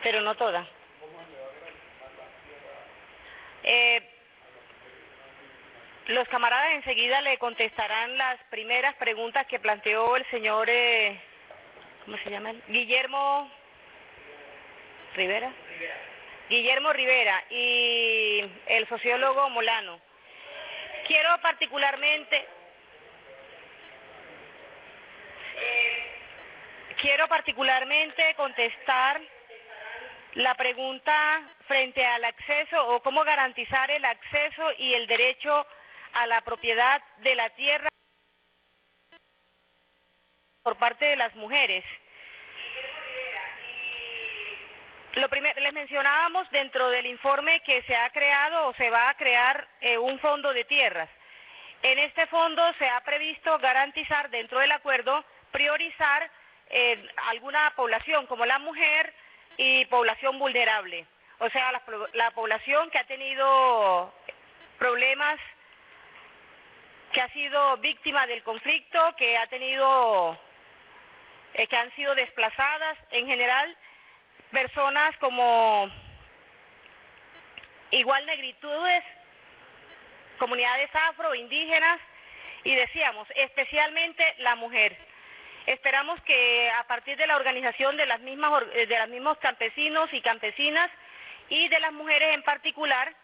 pero no toda. Los camaradas enseguida le contestarán las primeras preguntas que planteó el señor, ¿cómo se llama? Guillermo Rivera. Guillermo Rivera y el sociólogo Molano. Quiero particularmente contestar la pregunta frente al acceso o cómo garantizar el acceso y el derecho a la propiedad de la tierra por parte de las mujeres. Lo primero, les mencionábamos dentro del informe que se ha creado o se va a crear un fondo de tierras. En este fondo se ha previsto garantizar dentro del acuerdo, priorizar alguna población como la mujer y población vulnerable. O sea, la población que ha tenido problemas, que ha sido víctima del conflicto, que han sido desplazadas, en general, personas como igual negritudes, comunidades afro, indígenas, y decíamos, especialmente la mujer. Esperamos que a partir de la organización de los mismos campesinos y campesinas y de las mujeres en particular,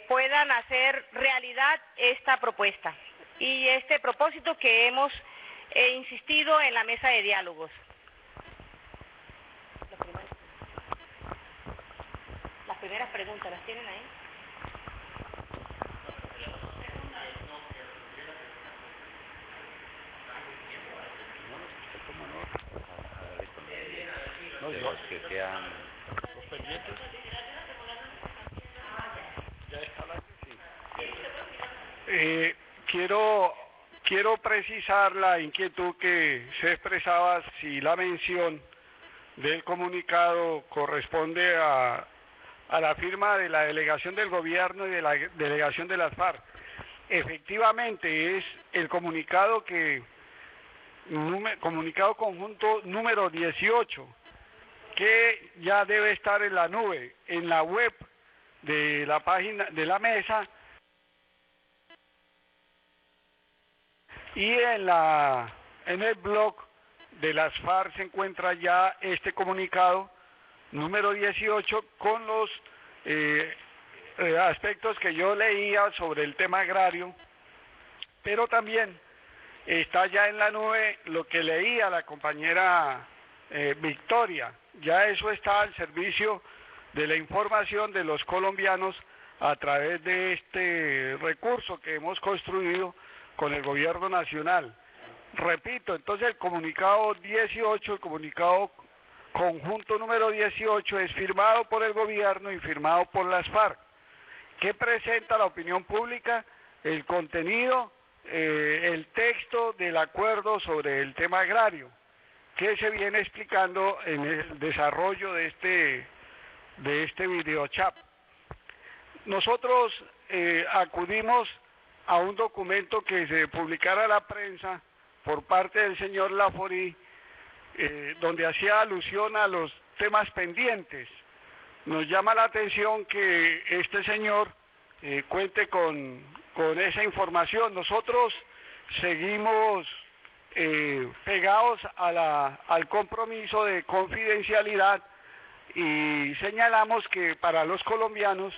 puedan hacer realidad esta propuesta y este propósito que hemos insistido en la mesa de diálogos. Las primeras preguntas, ¿las tienen ahí? De los que sean los pendientes. Ya está la quiero precisar la inquietud que se expresaba si la mención del comunicado corresponde a la firma de la delegación del gobierno y de la delegación de las FARC. Efectivamente es el comunicado comunicado conjunto número 18, que ya debe estar en la nube, en la web de la página de la mesa y en el blog de las FARC se encuentra ya este comunicado número 18 con los aspectos que yo leía sobre el tema agrario, pero también está ya en la nube lo que leía la compañera Victoria. Ya eso está al servicio de la información de los colombianos a través de este recurso que hemos construido con el gobierno nacional. Repito, entonces el comunicado 18, el comunicado conjunto número 18 es firmado por el gobierno y firmado por las FARC, que presenta a la opinión pública el contenido, el texto del acuerdo sobre el tema agrario, que se viene explicando en el desarrollo de este videochat. Nosotros acudimos a un documento que se publicara a la prensa por parte del señor Laforí, donde hacía alusión a los temas pendientes. Nos llama la atención que este señor cuente con esa información. Nosotros seguimos pegados al compromiso de confidencialidad y señalamos que para los colombianos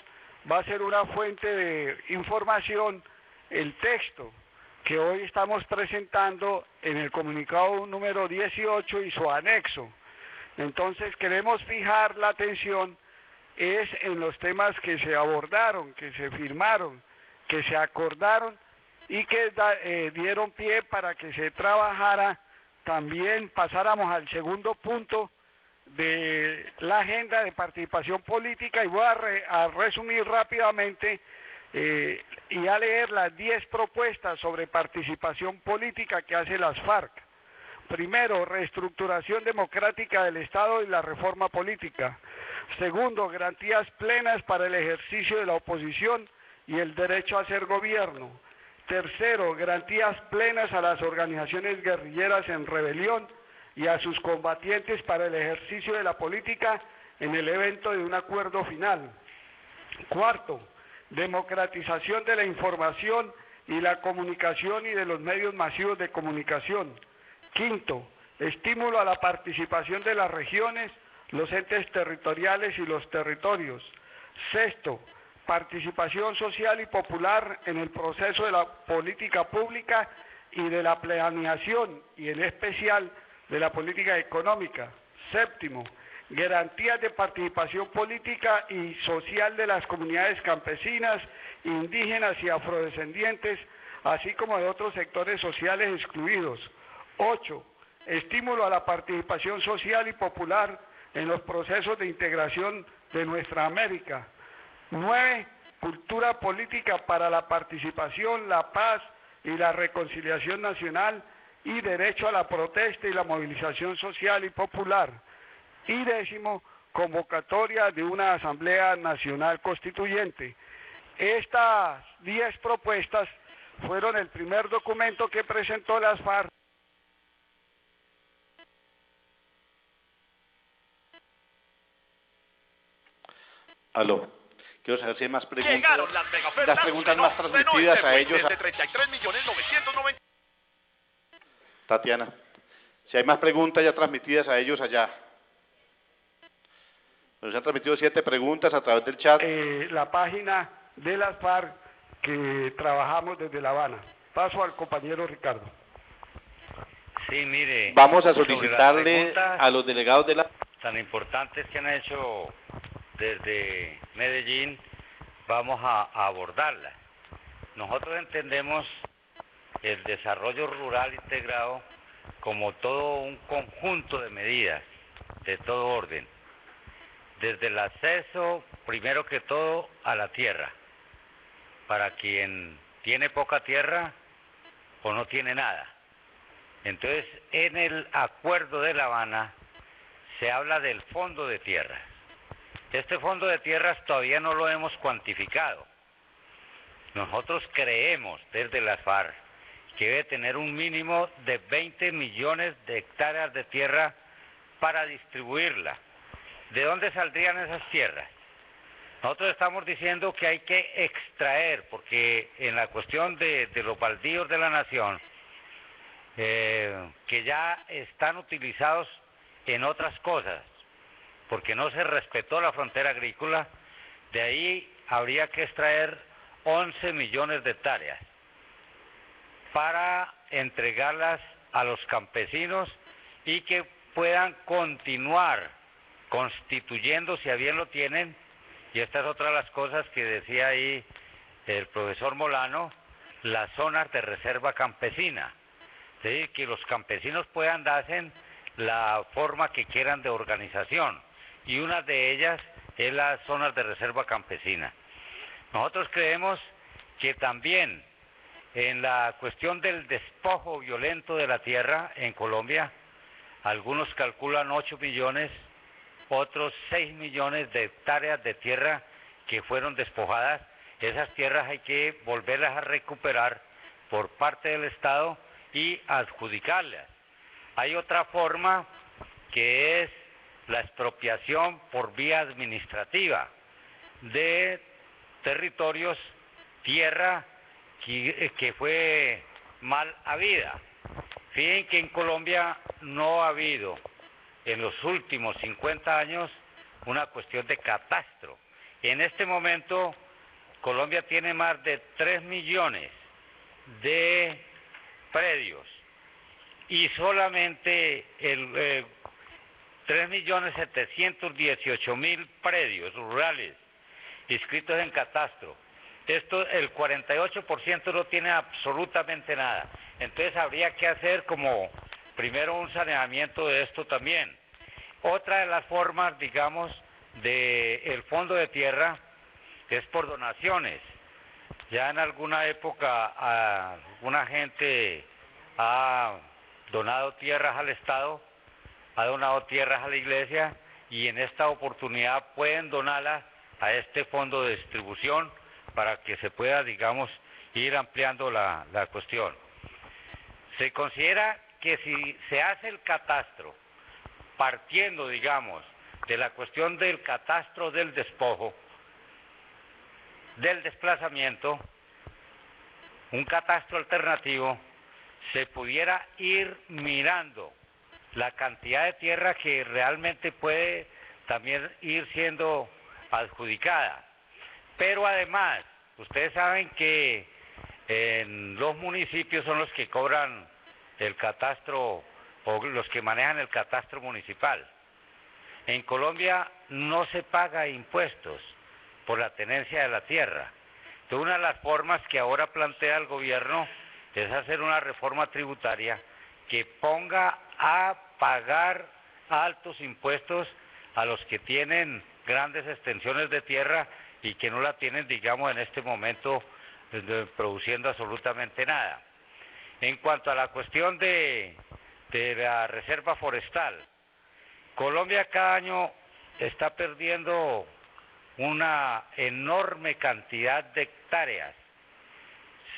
va a ser una fuente de información el texto que hoy estamos presentando en el comunicado número 18 y su anexo. Entonces queremos fijar la atención en los temas que se abordaron, que se firmaron, que se acordaron y que dieron pie para que se trabajara. También pasáramos al segundo punto de la agenda de participación política, y voy a resumir rápidamente y a leer las 10 propuestas sobre participación política que hace las FARC. Primero, reestructuración democrática del Estado y la reforma política. Segundo, garantías plenas para el ejercicio de la oposición y el derecho a ser gobierno. Tercero, garantías plenas a las organizaciones guerrilleras en rebelión y a sus combatientes para el ejercicio de la política en el evento de un acuerdo final. Cuarto, democratización de la información y la comunicación y de los medios masivos de comunicación. Quinto, estímulo a la participación de las regiones, los entes territoriales y los territorios. Sexto, participación social y popular en el proceso de la política pública y de la planeación, y en especial de la política económica. Séptimo, garantías de participación política y social de las comunidades campesinas, indígenas y afrodescendientes, así como de otros sectores sociales excluidos. 8. Estímulo a la participación social y popular en los procesos de integración de nuestra América. 9. Cultura política para la participación, la paz y la reconciliación nacional, y derecho a la protesta y la movilización social y popular. Y 10. Convocatoria de una Asamblea Nacional Constituyente. Estas 10 propuestas fueron el primer documento que presentó las FARC. Aló. Quiero saber si hay más preguntas. Llegaron las megaofertas. Las preguntas más transmitidas a ellos. De 33.990.000. Tatiana, si hay más preguntas ya transmitidas a ellos allá. Nos han transmitido 7 preguntas a través del chat. La página de las FARC que trabajamos desde La Habana. Paso al compañero Ricardo. Sí, mire. Vamos a solicitarle a los delegados de la... Tan importantes que han hecho desde Medellín, vamos a abordarlas. Nosotros entendemos el desarrollo rural integrado como todo un conjunto de medidas de todo orden, desde el acceso, primero que todo, a la tierra, para quien tiene poca tierra o no tiene nada. Entonces, en el acuerdo de La Habana se habla del fondo de tierras. Este fondo de tierras todavía no lo hemos cuantificado. Nosotros creemos desde las FARC que debe tener un mínimo de 20 millones de hectáreas de tierra para distribuirla. ¿De dónde saldrían esas tierras? Nosotros estamos diciendo que hay que extraer, porque en la cuestión de los baldíos de la nación, que ya están utilizados en otras cosas, porque no se respetó la frontera agrícola, de ahí habría que extraer 11 millones de hectáreas para entregarlas a los campesinos y que puedan continuar constituyendo, si a bien lo tienen, y esta es otra de las cosas que decía ahí el profesor Molano, las zonas de reserva campesina, es decir, que los campesinos puedan darse la forma que quieran de organización, y una de ellas es las zonas de reserva campesina. Nosotros creemos que también en la cuestión del despojo violento de la tierra en Colombia, algunos calculan 8 millones, otros 6 millones de hectáreas de tierra que fueron despojadas. Esas tierras hay que volverlas a recuperar por parte del Estado y adjudicarlas. Hay otra forma que es la expropiación por vía administrativa de territorios, tierra que fue mal habida. Fíjense que en Colombia no ha habido en los últimos 50 años una cuestión de catastro. En este momento Colombia tiene más de 3 millones de predios y solamente 3.718.000 predios rurales inscritos en catastro. Esto, el 48% no tiene absolutamente nada. Entonces habría que hacer como primero un saneamiento de esto también. Otra de las formas, digamos, del fondo de tierra es por donaciones. Ya en alguna época alguna gente ha donado tierras al Estado, ha donado tierras a la iglesia, y en esta oportunidad pueden donarlas a este fondo de distribución para que se pueda, digamos, ir ampliando la cuestión. Se considera que si se hace el catastro, partiendo, digamos, de la cuestión del catastro del despojo, del desplazamiento, un catastro alternativo, se pudiera ir mirando la cantidad de tierra que realmente puede también ir siendo adjudicada. Pero además, ustedes saben que en los municipios son los que cobran el catastro o los que manejan el catastro municipal. En Colombia no se paga impuestos por la tenencia de la tierra. Entonces, una de las formas que ahora plantea el gobierno es hacer una reforma tributaria que ponga a pagar altos impuestos a los que tienen grandes extensiones de tierra y que no la tienen, digamos, en este momento produciendo absolutamente nada. En cuanto a la cuestión de la reserva forestal, Colombia cada año está perdiendo una enorme cantidad de hectáreas.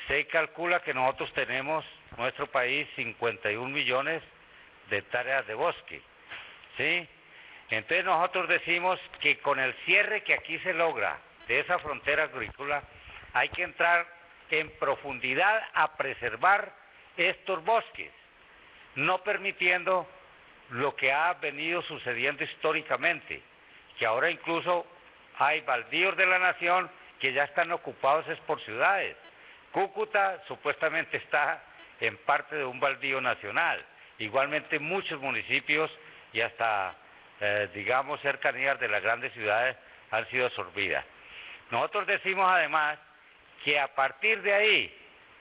Se calcula que nosotros tenemos, nuestro país, 51 millones de hectáreas de bosque, ¿sí? Entonces nosotros decimos que con el cierre que aquí se logra de esa frontera agrícola, hay que entrar en profundidad a preservar estos bosques, no permitiendo lo que ha venido sucediendo históricamente, que ahora incluso hay baldíos de la nación que ya están ocupados es por ciudades. Cúcuta supuestamente está en parte de un baldío nacional, igualmente muchos municipios y hasta, digamos, cercanías de las grandes ciudades han sido absorbidas. Nosotros decimos además que a partir de ahí,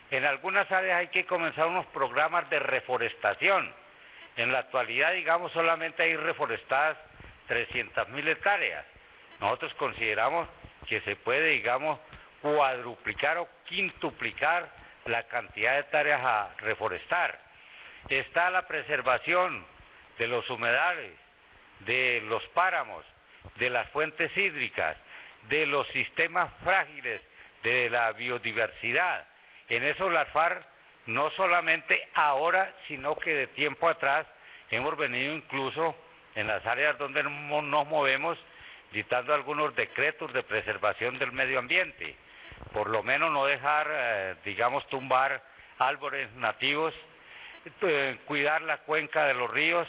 en algunas áreas hay que comenzar unos programas de reforestación. En la actualidad, digamos, solamente hay reforestadas 300.000 hectáreas. Nosotros consideramos que se puede, digamos, cuadruplicar o quintuplicar la cantidad de hectáreas a reforestar. Está la preservación de los humedales, de los páramos, de las fuentes hídricas, de los sistemas frágiles, de la biodiversidad. En eso las FARC, no solamente ahora, sino que de tiempo atrás, hemos venido incluso en las áreas donde nos movemos, dictando algunos decretos de preservación del medio ambiente. Por lo menos no dejar, digamos, tumbar árboles nativos, cuidar la cuenca de los ríos,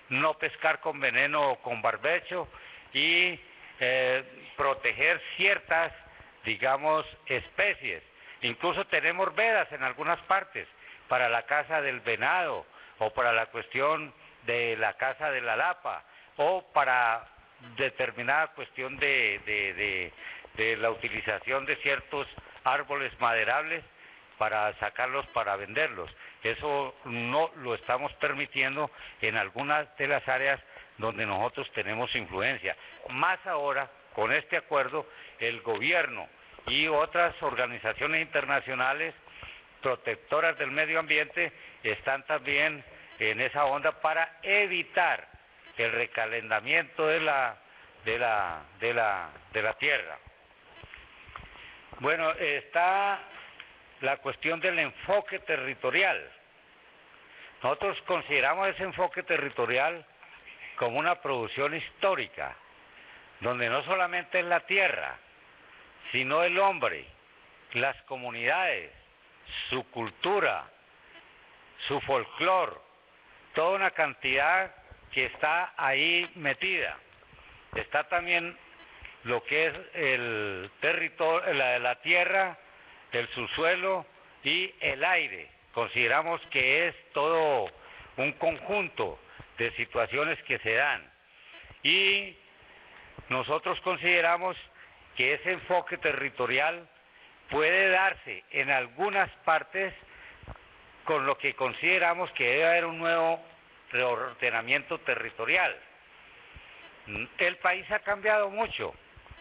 no pescar con veneno o con barbecho y proteger ciertas, digamos, especies. Incluso tenemos vedas en algunas partes para la caza del venado o para la cuestión de la caza de la lapa o para determinada cuestión de la utilización de ciertos árboles maderables para sacarlos para venderlos. Eso no lo estamos permitiendo en algunas de las áreas donde nosotros tenemos influencia. Más ahora, con este acuerdo, el gobierno y otras organizaciones internacionales protectoras del medio ambiente están también en esa onda para evitar el recalentamiento de la tierra. Bueno, está la cuestión del enfoque territorial. Nosotros consideramos ese enfoque territorial como una producción histórica, donde no solamente es la tierra, sino el hombre, las comunidades, su cultura, su folclore, toda una cantidad que está ahí metida. Está también lo que es el territorio, la tierra, el subsuelo y el aire. Consideramos que es todo un conjunto de situaciones que se dan. Y nosotros consideramos que ese enfoque territorial puede darse en algunas partes con lo que consideramos que debe haber un nuevo reordenamiento territorial. El país ha cambiado mucho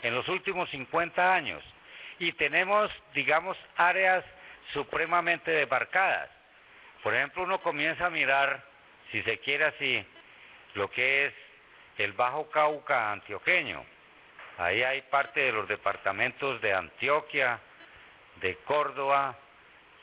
en los últimos 50 años y tenemos, digamos, áreas supremamente demarcadas. Por ejemplo, uno comienza a mirar, si se quiere así, lo que es el Bajo Cauca antioqueño. Ahí hay parte de los departamentos de Antioquia, de Córdoba,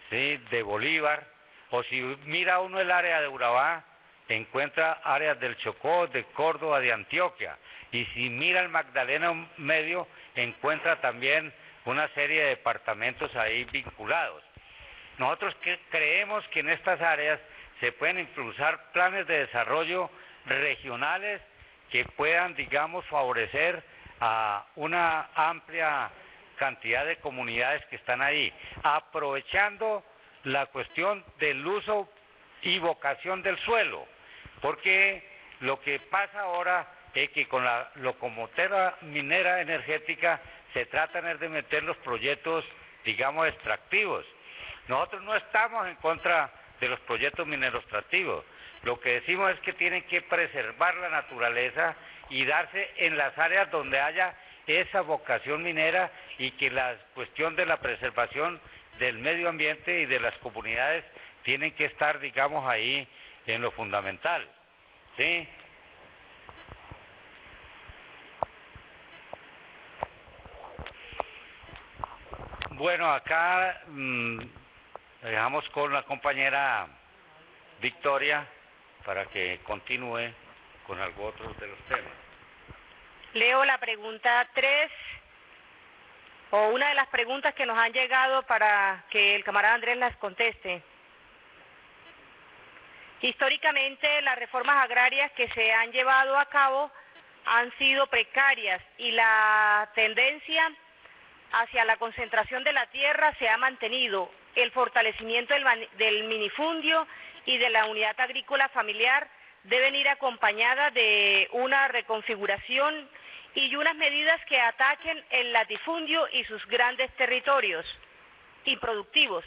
¿sí?, de Bolívar, o si mira uno el área de Urabá, encuentra áreas del Chocó, de Córdoba, de Antioquia, y si mira el Magdalena Medio, encuentra también una serie de departamentos ahí vinculados. Nosotros creemos que en estas áreas se pueden impulsar planes de desarrollo regionales que puedan, digamos, favorecer a una amplia cantidad de comunidades que están ahí, aprovechando la cuestión del uso y vocación del suelo, porque lo que pasa ahora es que con la locomotora minera energética se tratan de meter los proyectos, digamos, extractivos. Nosotros no estamos en contra de los proyectos mineros extractivos. Lo que decimos es que tienen que preservar la naturaleza y darse en las áreas donde haya esa vocación minera y que la cuestión de la preservación del medio ambiente y de las comunidades tienen que estar, digamos, ahí en lo fundamental, ¿sí? Bueno, acá dejamos con la compañera Victoria para que continúe con algo otro de los temas. Leo la pregunta 3, o una de las preguntas que nos han llegado para que el camarada Andrés las conteste. Históricamente, las reformas agrarias que se han llevado a cabo han sido precarias y la tendencia hacia la concentración de la tierra se ha mantenido. El fortalecimiento del minifundio y de la unidad agrícola familiar deben ir acompañadas de una reconfiguración y unas medidas que ataquen el latifundio y sus grandes territorios improductivos.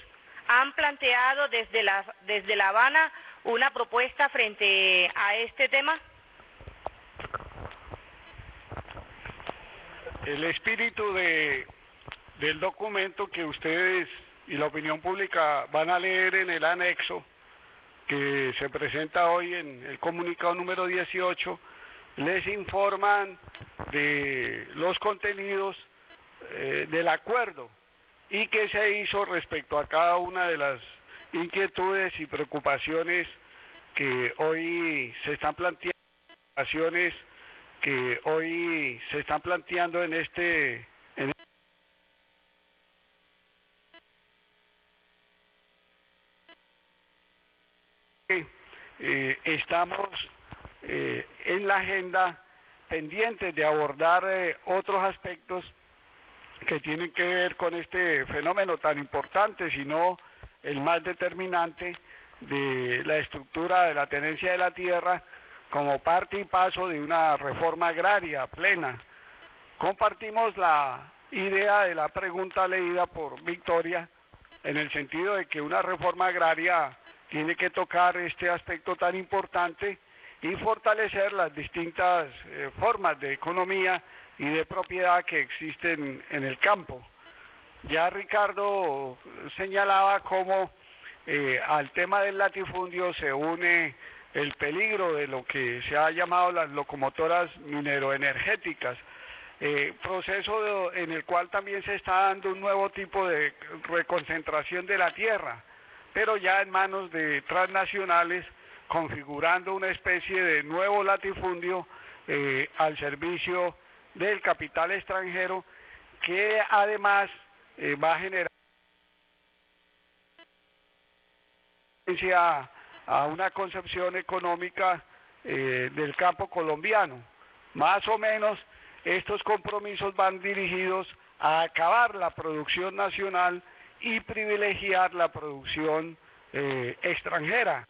¿Han planteado desde La Habana una propuesta frente a este tema? El espíritu del documento que ustedes y la opinión pública van a leer en el anexo que se presenta hoy en el comunicado número 18, les informan de los contenidos del acuerdo y qué se hizo respecto a cada una de las inquietudes y preocupaciones que hoy se están planteando en este estamos en la agenda pendientes de abordar otros aspectos que tienen que ver con este fenómeno tan importante, sino el más determinante de la estructura de la tenencia de la tierra como parte y paso de una reforma agraria plena. Compartimos la idea de la pregunta leída por Victoria en el sentido de que una reforma agraria tiene que tocar este aspecto tan importante y fortalecer las distintas formas de economía y de propiedad que existen en el campo. Ya Ricardo señalaba cómo al tema del latifundio se une el peligro de lo que se ha llamado las locomotoras mineroenergéticas, proceso en el cual también se está dando un nuevo tipo de reconcentración de la tierra, pero ya en manos de transnacionales, configurando una especie de nuevo latifundio al servicio del capital extranjero, que además va a generar a una concepción económica del campo colombiano. Más o menos estos compromisos van dirigidos a acabar la producción nacional y privilegiar la producción extranjera.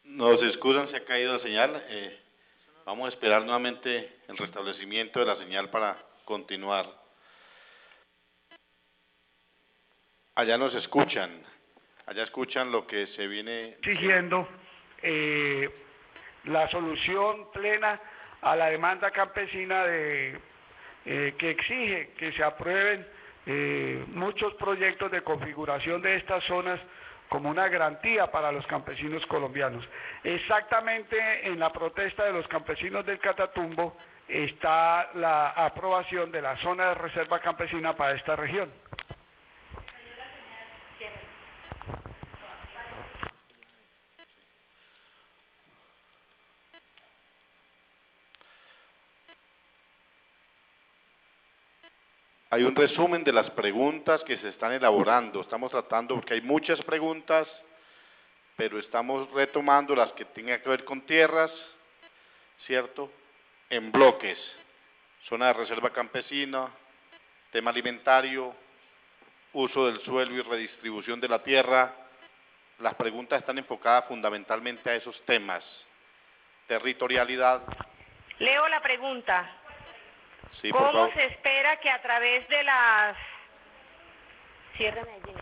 Nos excusan, se ha caído la señal. Vamos a esperar nuevamente el restablecimiento de la señal para continuar. Allá nos escuchan, allá escuchan lo que se viene exigiendo la solución plena a la demanda campesina que exige que se aprueben muchos proyectos de configuración de estas zonas como una garantía para los campesinos colombianos. Exactamente en la protesta de los campesinos del Catatumbo está la aprobación de la zona de reserva campesina para esta región. hay un resumen de las preguntas que se están elaborando. Estamos tratando, porque hay muchas preguntas, pero estamos retomando las que tengan que ver con tierras, ¿cierto?, en bloques. Zona de reserva campesina, tema alimentario, uso del suelo y redistribución de la tierra. Las preguntas están enfocadas fundamentalmente a esos temas. Territorialidad. Leo la pregunta. Sí, por ¿Cómo favor. se espera que a través de las... Cierre Medellín.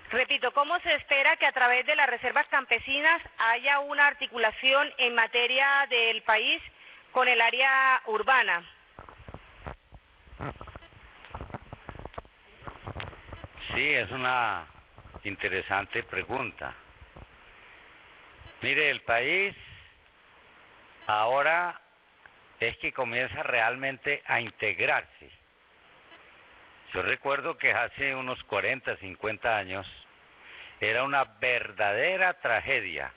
Repito, ¿cómo se espera que a través de las reservas campesinas haya una articulación en materia del país con el área urbana? Sí, es una interesante pregunta. Mire, el país ahora es que comienza realmente a integrarse. Yo recuerdo que hace unos 40, 50 años era una verdadera tragedia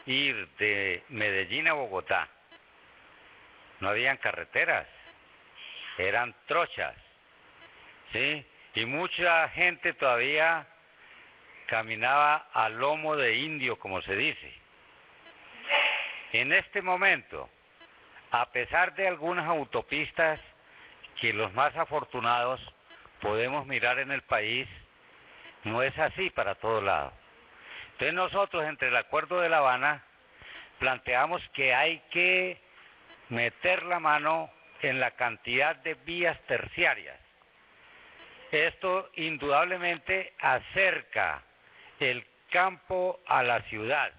ir de Medellín a Bogotá. No habían carreteras, eran trochas, ¿sí? Y mucha gente todavía caminaba a lomo de indio, como se dice. En este momento, a pesar de algunas autopistas que los más afortunados podemos mirar en el país, no es así para todo lado. Entonces nosotros, entre el Acuerdo de La Habana, planteamos que hay que meter la mano en la cantidad de vías terciarias. Esto indudablemente acerca el campo a la ciudad.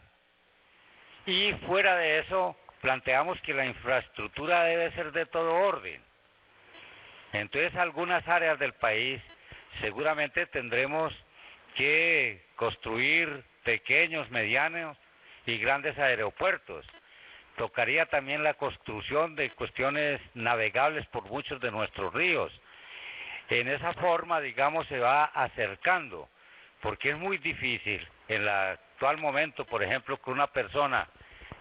Y fuera de eso, planteamos que la infraestructura debe ser de todo orden. Entonces, algunas áreas del país seguramente tendremos que construir pequeños, medianos y grandes aeropuertos. Tocaría también la construcción de cuestiones navegables por muchos de nuestros ríos. En esa forma, digamos, se va acercando, porque es muy difícil en el actual momento, por ejemplo, que una persona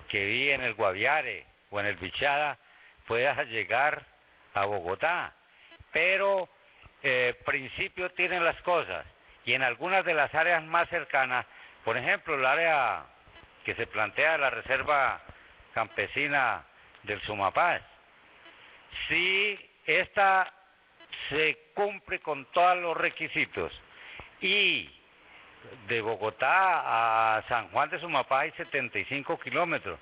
que vive en el Guaviare o en el Bichada pueda llegar a Bogotá. Pero principio tienen las cosas, y en algunas de las áreas más cercanas, por ejemplo, el área que se plantea la reserva campesina del Sumapaz, si esta se cumple con todos los requisitos y de Bogotá a San Juan de Sumapaz hay 75 kilómetros,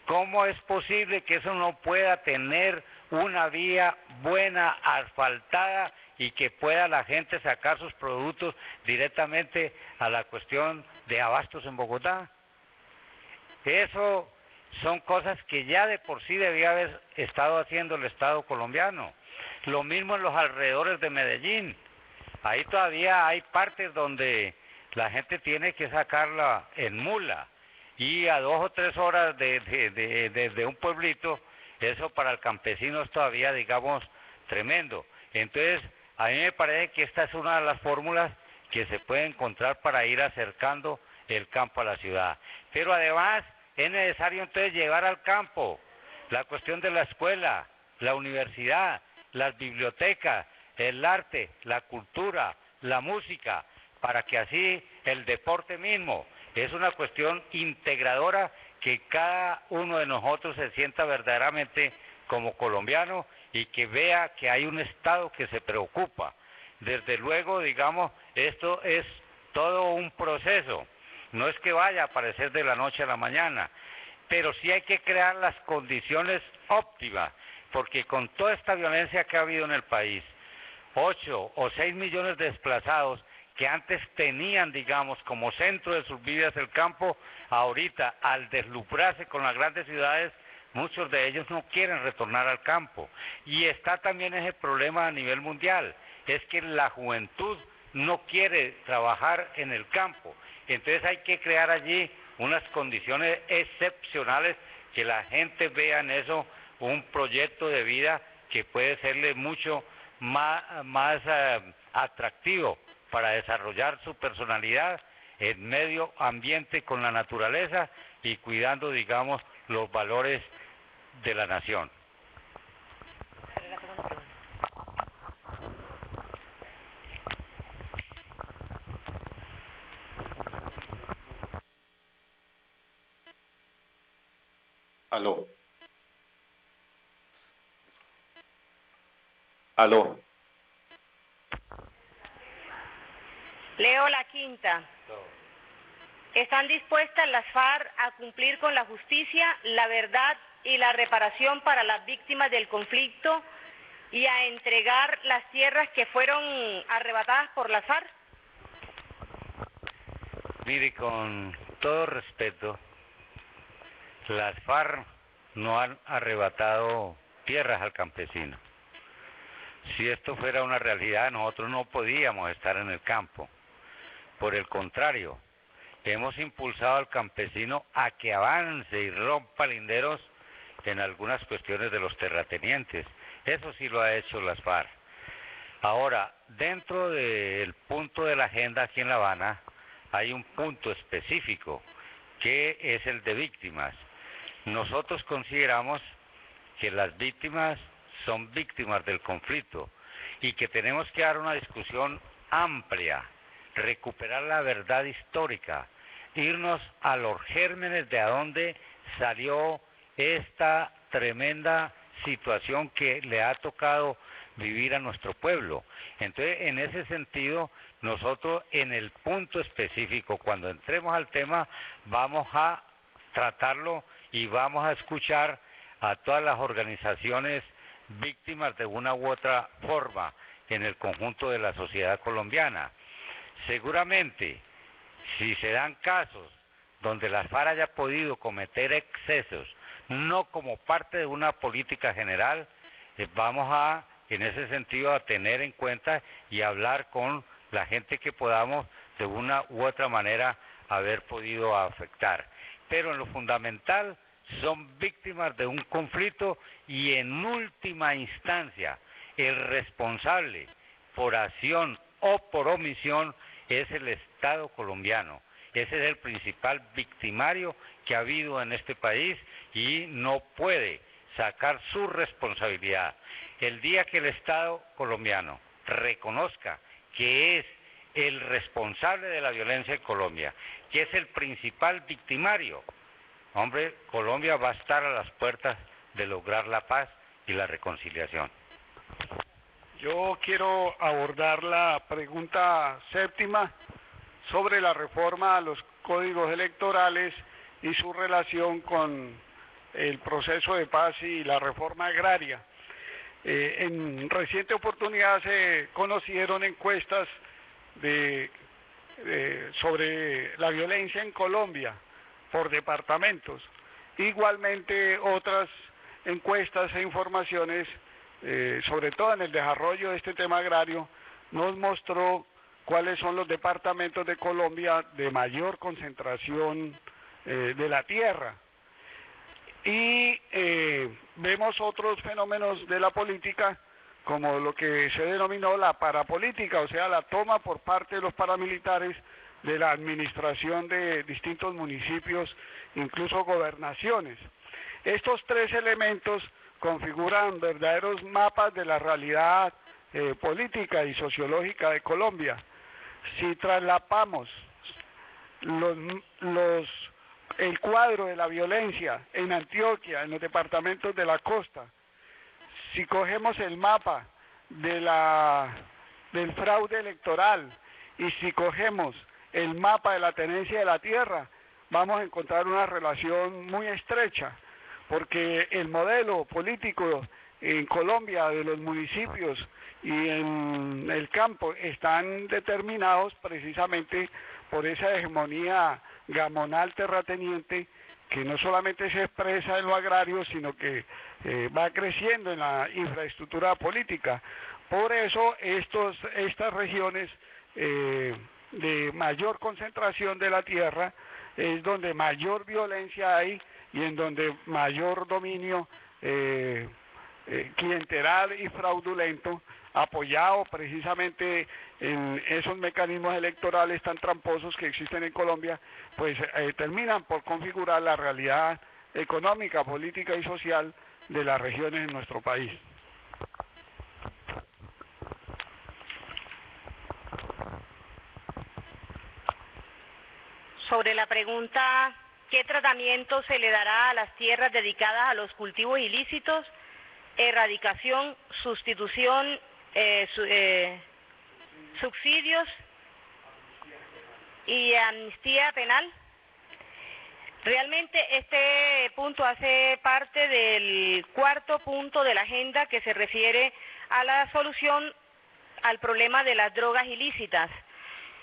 ¿cómo es posible que eso no pueda tener una vía buena, asfaltada, y que pueda la gente sacar sus productos directamente a la cuestión de abastos en Bogotá? Eso son cosas que ya de por sí debía haber estado haciendo el Estado colombiano. Lo mismo en los alrededores de Medellín. Ahí todavía hay partes donde la gente tiene que sacarla en mula, y a 2 o 3 horas de un pueblito, eso para el campesino es todavía, digamos, tremendo. Entonces, a mí me parece que esta es una de las fórmulas que se puede encontrar para ir acercando el campo a la ciudad. Pero además es necesario entonces llevar al campo la cuestión de la escuela, la universidad, las bibliotecas, el arte, la cultura, la música, para que así el deporte mismo es una cuestión integradora, que cada uno de nosotros se sienta verdaderamente como colombiano y que vea que hay un Estado que se preocupa. Desde luego, digamos, esto es todo un proceso, no es que vaya a aparecer de la noche a la mañana, pero sí hay que crear las condiciones óptimas, porque con toda esta violencia que ha habido en el país, 8 o 6 millones de desplazados que antes tenían, digamos, como centro de sus vidas el campo, ahorita al deslumbrarse con las grandes ciudades, muchos de ellos no quieren retornar al campo. Y está también ese problema a nivel mundial, es que la juventud no quiere trabajar en el campo. Entonces hay que crear allí unas condiciones excepcionales, que la gente vea en eso un proyecto de vida que puede serle mucho más atractivo para desarrollar su personalidad en medio ambiente con la naturaleza y cuidando, digamos, los valores de la nación. Aló. Aló. Leo la quinta. ¿Están dispuestas las FARC a cumplir con la justicia, la verdad y la reparación para las víctimas del conflicto y a entregar las tierras que fueron arrebatadas por las FARC? Mire, con todo respeto, las FARC no han arrebatado tierras al campesino. Si esto fuera una realidad, nosotros no podíamos estar en el campo. Por el contrario, hemos impulsado al campesino a que avance y rompa linderos en algunas cuestiones de los terratenientes. Eso sí lo ha hecho las FARC. Ahora, dentro del punto de la agenda aquí en La Habana, hay un punto específico, que es el de víctimas. Nosotros consideramos que las víctimas son víctimas del conflicto y que tenemos que dar una discusión amplia, recuperar la verdad histórica, irnos a los gérmenes de a dónde salió esta tremenda situación que le ha tocado vivir a nuestro pueblo. Entonces, en ese sentido, nosotros en el punto específico, cuando entremos al tema, vamos a tratarlo y vamos a escuchar a todas las organizaciones víctimas de una u otra forma en el conjunto de la sociedad colombiana. Seguramente, si se dan casos donde la FARC haya podido cometer excesos, no como parte de una política general, vamos a, en ese sentido, a tener en cuenta y hablar con la gente que podamos de una u otra manera haber podido afectar. Pero en lo fundamental son víctimas de un conflicto y en última instancia el responsable por acción o por omisión es el Estado colombiano. Ese es el principal victimario que ha habido en este país y no puede sacar su responsabilidad. El día que el Estado colombiano reconozca que es el responsable de la violencia en Colombia, que es el principal victimario, hombre, Colombia va a estar a las puertas de lograr la paz y la reconciliación. Yo quiero abordar la pregunta séptima sobre la reforma a los códigos electorales y su relación con el proceso de paz y la reforma agraria. En reciente oportunidad se conocieron encuestas sobre la violencia en Colombia por departamentos. Igualmente otras encuestas e informaciones, sobre todo en el desarrollo de este tema agrario, nos mostró cuáles son los departamentos de Colombia de mayor concentración de la tierra. Y vemos otros fenómenos de la política, como lo que se denominó la parapolítica, o sea, la toma por parte de los paramilitares de la administración de distintos municipios, incluso gobernaciones. Estos tres elementos configuran verdaderos mapas de la realidad política y sociológica de Colombia. Si traslapamos el cuadro de la violencia en Antioquia, en los departamentos de la costa, si cogemos el mapa del fraude electoral y si cogemos el mapa de la tenencia de la tierra, vamos a encontrar una relación muy estrecha, porque el modelo político en Colombia de los municipios y en el campo están determinados precisamente por esa hegemonía gamonal terrateniente que no solamente se expresa en lo agrario, sino que va creciendo en la infraestructura política. Por eso estas regiones de mayor concentración de la tierra es donde mayor violencia hay y en donde mayor dominio clientelar y fraudulento, apoyado precisamente en esos mecanismos electorales tan tramposos que existen en Colombia, pues terminan por configurar la realidad económica, política y social de las regiones en nuestro país. Sobre la pregunta, ¿qué tratamiento se le dará a las tierras dedicadas a los cultivos ilícitos, erradicación, sustitución, subsidios y amnistía penal? Realmente este punto hace parte del cuarto punto de la agenda que se refiere a la solución al problema de las drogas ilícitas.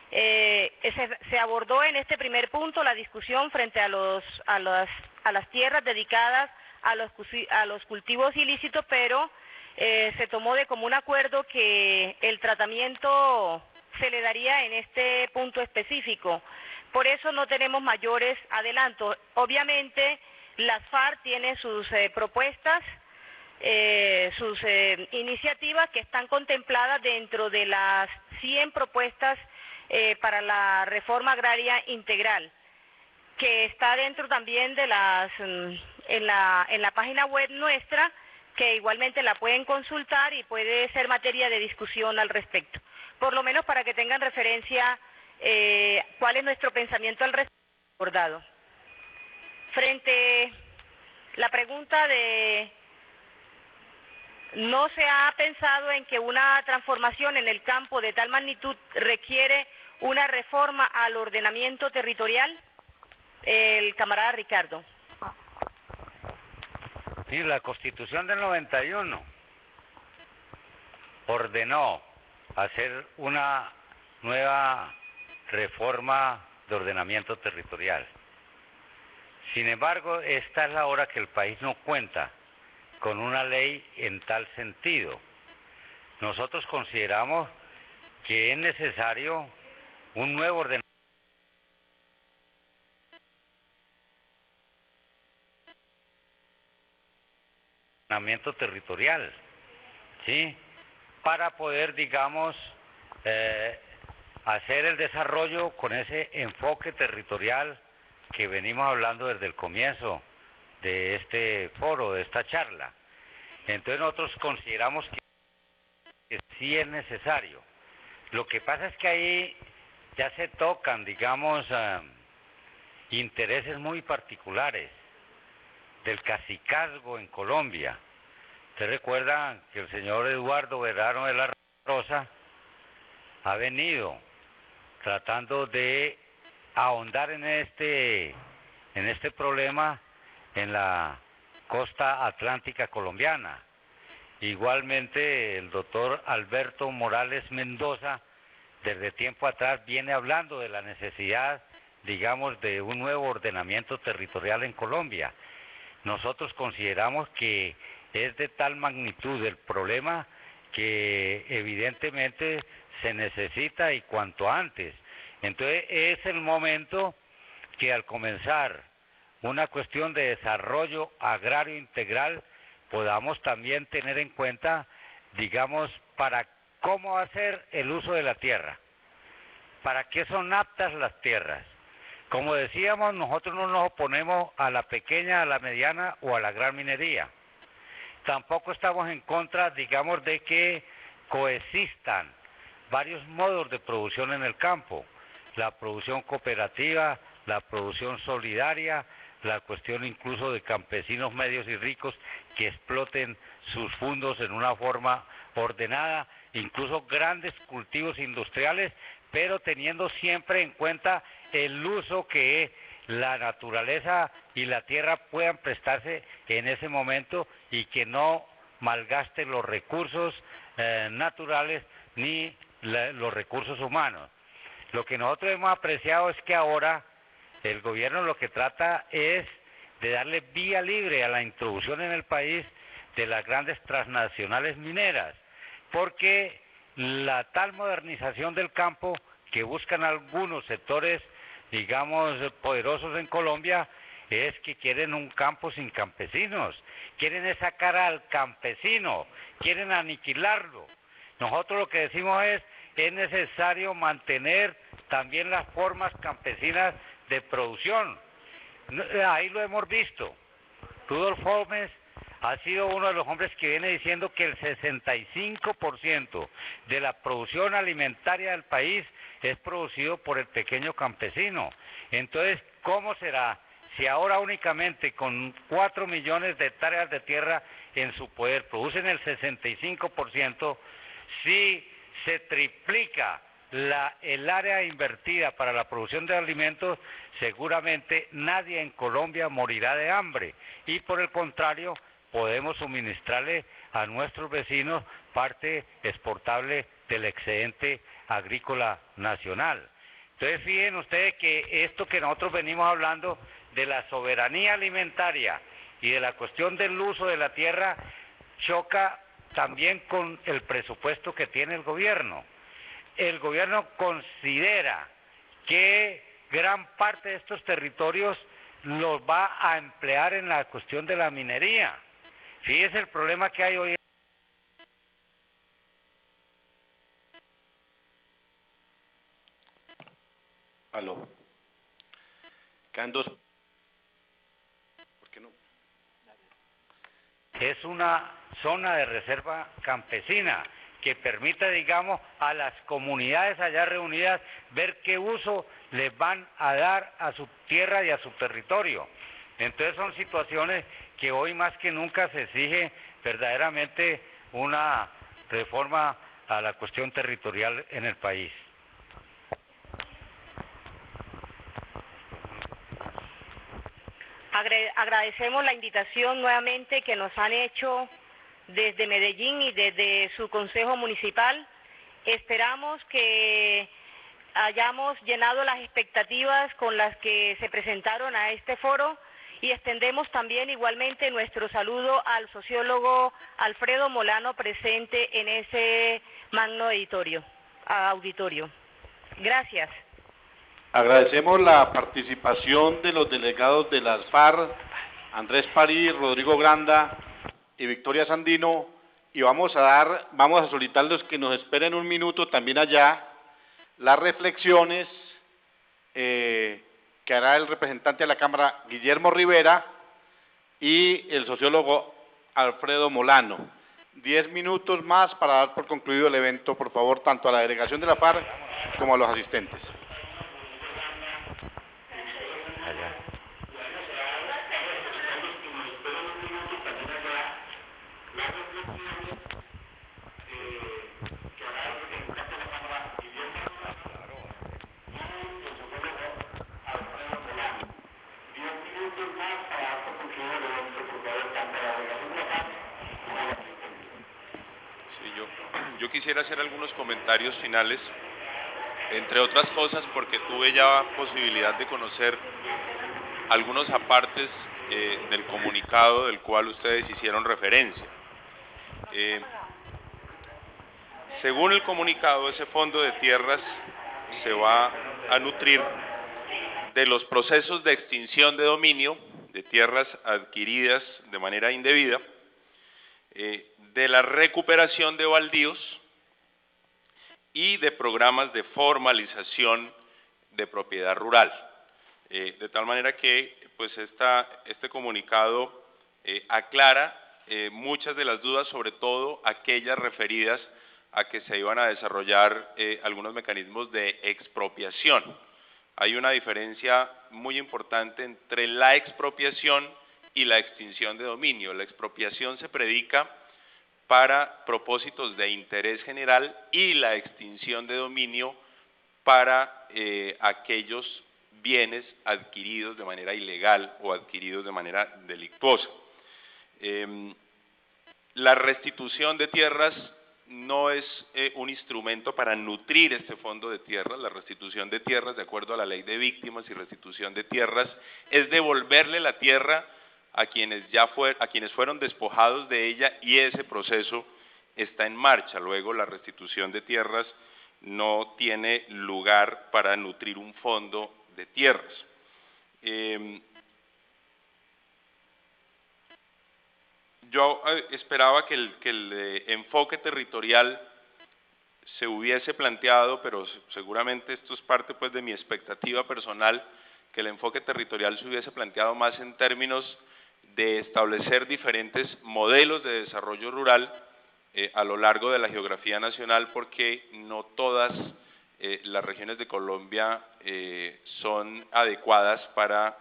Se abordó en este primer punto la discusión frente a las tierras dedicadas a los cultivos ilícitos, pero se tomó de común acuerdo que el tratamiento se le daría en este punto específico. Por eso no tenemos mayores adelantos. Obviamente las FARC tienen sus propuestas, sus iniciativas que están contempladas dentro de las 100 propuestas para la reforma agraria integral, que está dentro también de en la página web nuestra, que igualmente la pueden consultar y puede ser materia de discusión al respecto. Por lo menos para que tengan referencia cuál es nuestro pensamiento al respecto abordado. Frente a la pregunta de ¿no se ha pensado en que una transformación en el campo de tal magnitud requiere una reforma al ordenamiento territorial? El camarada Ricardo. Sí, la Constitución del 91 ordenó hacer una nueva reforma de ordenamiento territorial. Sin embargo, esta es la hora que el país no cuenta con una ley en tal sentido. Nosotros consideramos que es necesario un nuevo ordenamiento territorial, ¿sí? Para poder, digamos, hacer el desarrollo con ese enfoque territorial que venimos hablando desde el comienzo de este foro, de esta charla. Entonces nosotros consideramos que sí es necesario. Lo que pasa es que ahí ya se tocan, digamos, intereses muy particulares del cacicazgo en Colombia. Usted recuerda que el señor Eduardo Verano de la Rosa ha venido tratando de ahondar en este problema en la costa atlántica colombiana. Igualmente el doctor Alberto Morales Mendoza desde tiempo atrás viene hablando de la necesidad, digamos, de un nuevo ordenamiento territorial en Colombia. Nosotros consideramos que es de tal magnitud el problema que evidentemente se necesita y cuanto antes. Entonces es el momento que al comenzar una cuestión de desarrollo agrario integral podamos también tener en cuenta, digamos, para cómo va a ser el uso de la tierra, para qué son aptas las tierras. Como decíamos, nosotros no nos oponemos a la pequeña, a la mediana o a la gran minería. Tampoco estamos en contra, digamos, de que coexistan varios modos de producción en el campo. La producción cooperativa, la producción solidaria, la cuestión incluso de campesinos medios y ricos que exploten sus fondos en una forma ordenada, incluso grandes cultivos industriales, pero teniendo siempre en cuenta el uso que la naturaleza y la tierra puedan prestarse en ese momento y que no malgaste los recursos naturales ni los recursos humanos. Lo que nosotros hemos apreciado es que ahora el gobierno lo que trata es de darle vía libre a la introducción en el país de las grandes transnacionales mineras, porque la tal modernización del campo que buscan algunos sectores, digamos, poderosos en Colombia, es que quieren un campo sin campesinos, quieren sacar al campesino, quieren aniquilarlo. Nosotros lo que decimos es necesario mantener también las formas campesinas de producción. Ahí lo hemos visto. Rudolf Holmes ha sido uno de los hombres que viene diciendo que el 65% de la producción alimentaria del país es producido por el pequeño campesino. Entonces, ¿cómo será si ahora únicamente con 4 millones de hectáreas de tierra en su poder producen el 65%, si se triplica el área invertida para la producción de alimentos, seguramente nadie en Colombia morirá de hambre y por el contrario podemos suministrarle a nuestros vecinos parte exportable del excedente agrícola nacional. Entonces fíjense ustedes que esto que nosotros venimos hablando de la soberanía alimentaria y de la cuestión del uso de la tierra choca también con el presupuesto que tiene el gobierno. El gobierno considera que gran parte de estos territorios los va a emplear en la cuestión de la minería. Fíjese el problema que hay hoy. Aló. Quedan dos. ¿Por qué no? Es una zona de reserva campesina que permita, digamos, a las comunidades allá reunidas ver qué uso les van a dar a su tierra y a su territorio. Entonces son situaciones que hoy más que nunca se exige verdaderamente una reforma a la cuestión territorial en el país. Agradecemos la invitación nuevamente que nos han hecho desde Medellín y desde su Consejo Municipal. Esperamos que hayamos llenado las expectativas con las que se presentaron a este foro y extendemos también igualmente nuestro saludo al sociólogo Alfredo Molano presente en ese magno auditorio. Gracias. Agradecemos la participación de los delegados de las FARC, Andrés París, Rodrigo Granda y Victoria Sandino, y vamos a solicitarles que nos esperen un minuto también allá las reflexiones que hará el representante de la Cámara, Guillermo Rivera, y el sociólogo Alfredo Molano. 10 minutos más para dar por concluido el evento, por favor, tanto a la delegación de la FARC como a los asistentes. Yo quisiera hacer algunos comentarios finales, entre otras cosas porque tuve ya posibilidad de conocer algunos apartes del comunicado del cual ustedes hicieron referencia. Según el comunicado, ese fondo de tierras se va a nutrir de los procesos de extinción de dominio de tierras adquiridas de manera indebida, de la recuperación de baldíos y de programas de formalización de propiedad rural. De tal manera que pues este comunicado aclara muchas de las dudas, sobre todo aquellas referidas a que se iban a desarrollar algunos mecanismos de expropiación. Hay una diferencia muy importante entre la expropiación y la extinción de dominio. La expropiación se predica para propósitos de interés general y la extinción de dominio para aquellos bienes adquiridos de manera ilegal o adquiridos de manera delictuosa. La restitución de tierras no es un instrumento para nutrir este fondo de tierras. La restitución de tierras, de acuerdo a la ley de víctimas y restitución de tierras, es devolverle la tierra a quienes fueron despojados de ella, y ese proceso está en marcha. Luego, la restitución de tierras no tiene lugar para nutrir un fondo de tierras. Yo esperaba que el enfoque territorial se hubiese planteado, pero seguramente esto es parte pues de mi expectativa personal, que el enfoque territorial se hubiese planteado más en términos de establecer diferentes modelos de desarrollo rural a lo largo de la geografía nacional, porque no todas las regiones de Colombia son adecuadas para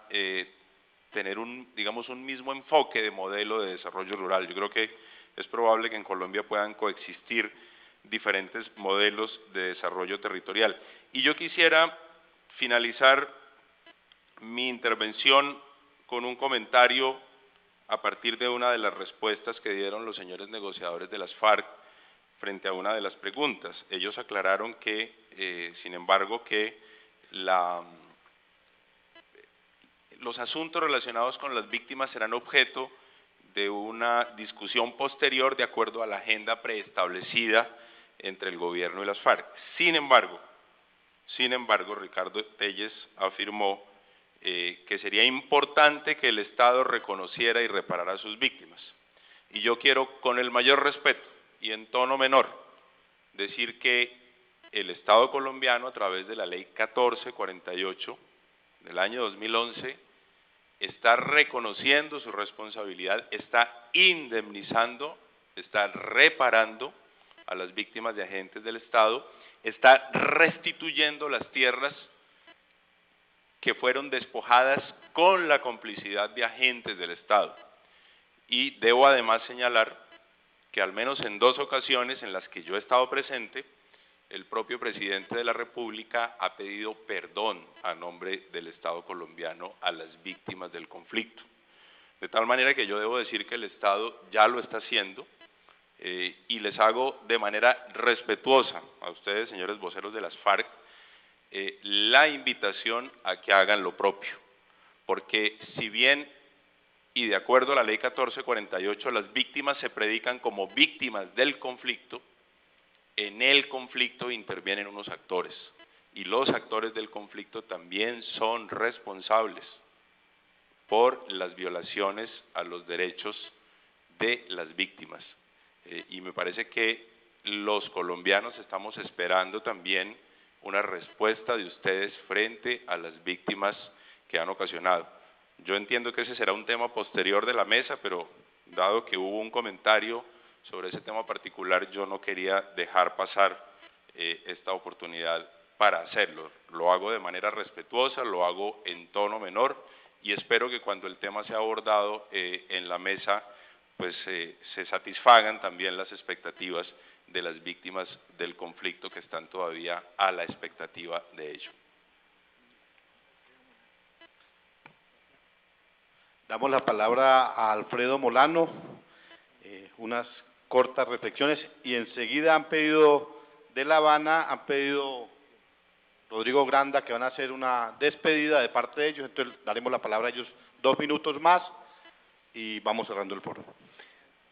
tener digamos, un mismo enfoque de modelo de desarrollo rural. Yo creo que es probable que en Colombia puedan coexistir diferentes modelos de desarrollo territorial. Y yo quisiera finalizar mi intervención con un comentario a partir de una de las respuestas que dieron los señores negociadores de las FARC frente a una de las preguntas. Ellos aclararon que, sin embargo, que los asuntos relacionados con las víctimas serán objeto de una discusión posterior de acuerdo a la agenda preestablecida entre el gobierno y las FARC. Sin embargo, Ricardo Telles afirmó que sería importante que el Estado reconociera y reparara a sus víctimas. Y yo quiero, con el mayor respeto y en tono menor, decir que el Estado colombiano, a través de la Ley 1448 del año 2011, está reconociendo su responsabilidad, está indemnizando, está reparando a las víctimas de agentes del Estado, está restituyendo las tierras que fueron despojadas con la complicidad de agentes del Estado. Y debo además señalar que al menos en 2 ocasiones en las que yo he estado presente, el propio presidente de la República ha pedido perdón a nombre del Estado colombiano a las víctimas del conflicto. De tal manera que yo debo decir que el Estado ya lo está haciendo, y les hago de manera respetuosa a ustedes, señores voceros de las FARC, la invitación a que hagan lo propio, porque si bien y de acuerdo a la Ley 1448 las víctimas se predican como víctimas del conflicto, en el conflicto intervienen unos actores y los actores del conflicto también son responsables por las violaciones a los derechos de las víctimas. Y me parece que los colombianos estamos esperando también una respuesta de ustedes frente a las víctimas que han ocasionado. Yo entiendo que ese será un tema posterior de la mesa, pero dado que hubo un comentario sobre ese tema particular, yo no quería dejar pasar esta oportunidad para hacerlo. Lo hago de manera respetuosa, lo hago en tono menor y espero que cuando el tema sea abordado en la mesa, pues se satisfagan también las expectativas de las víctimas del conflicto que están todavía a la expectativa de ello. Damos la palabra a Alfredo Molano, unas cortas reflexiones, y enseguida han pedido de La Habana, han pedido Rodrigo Granda, que van a hacer una despedida de parte de ellos, entonces daremos la palabra a ellos 2 minutos más y vamos cerrando el foro.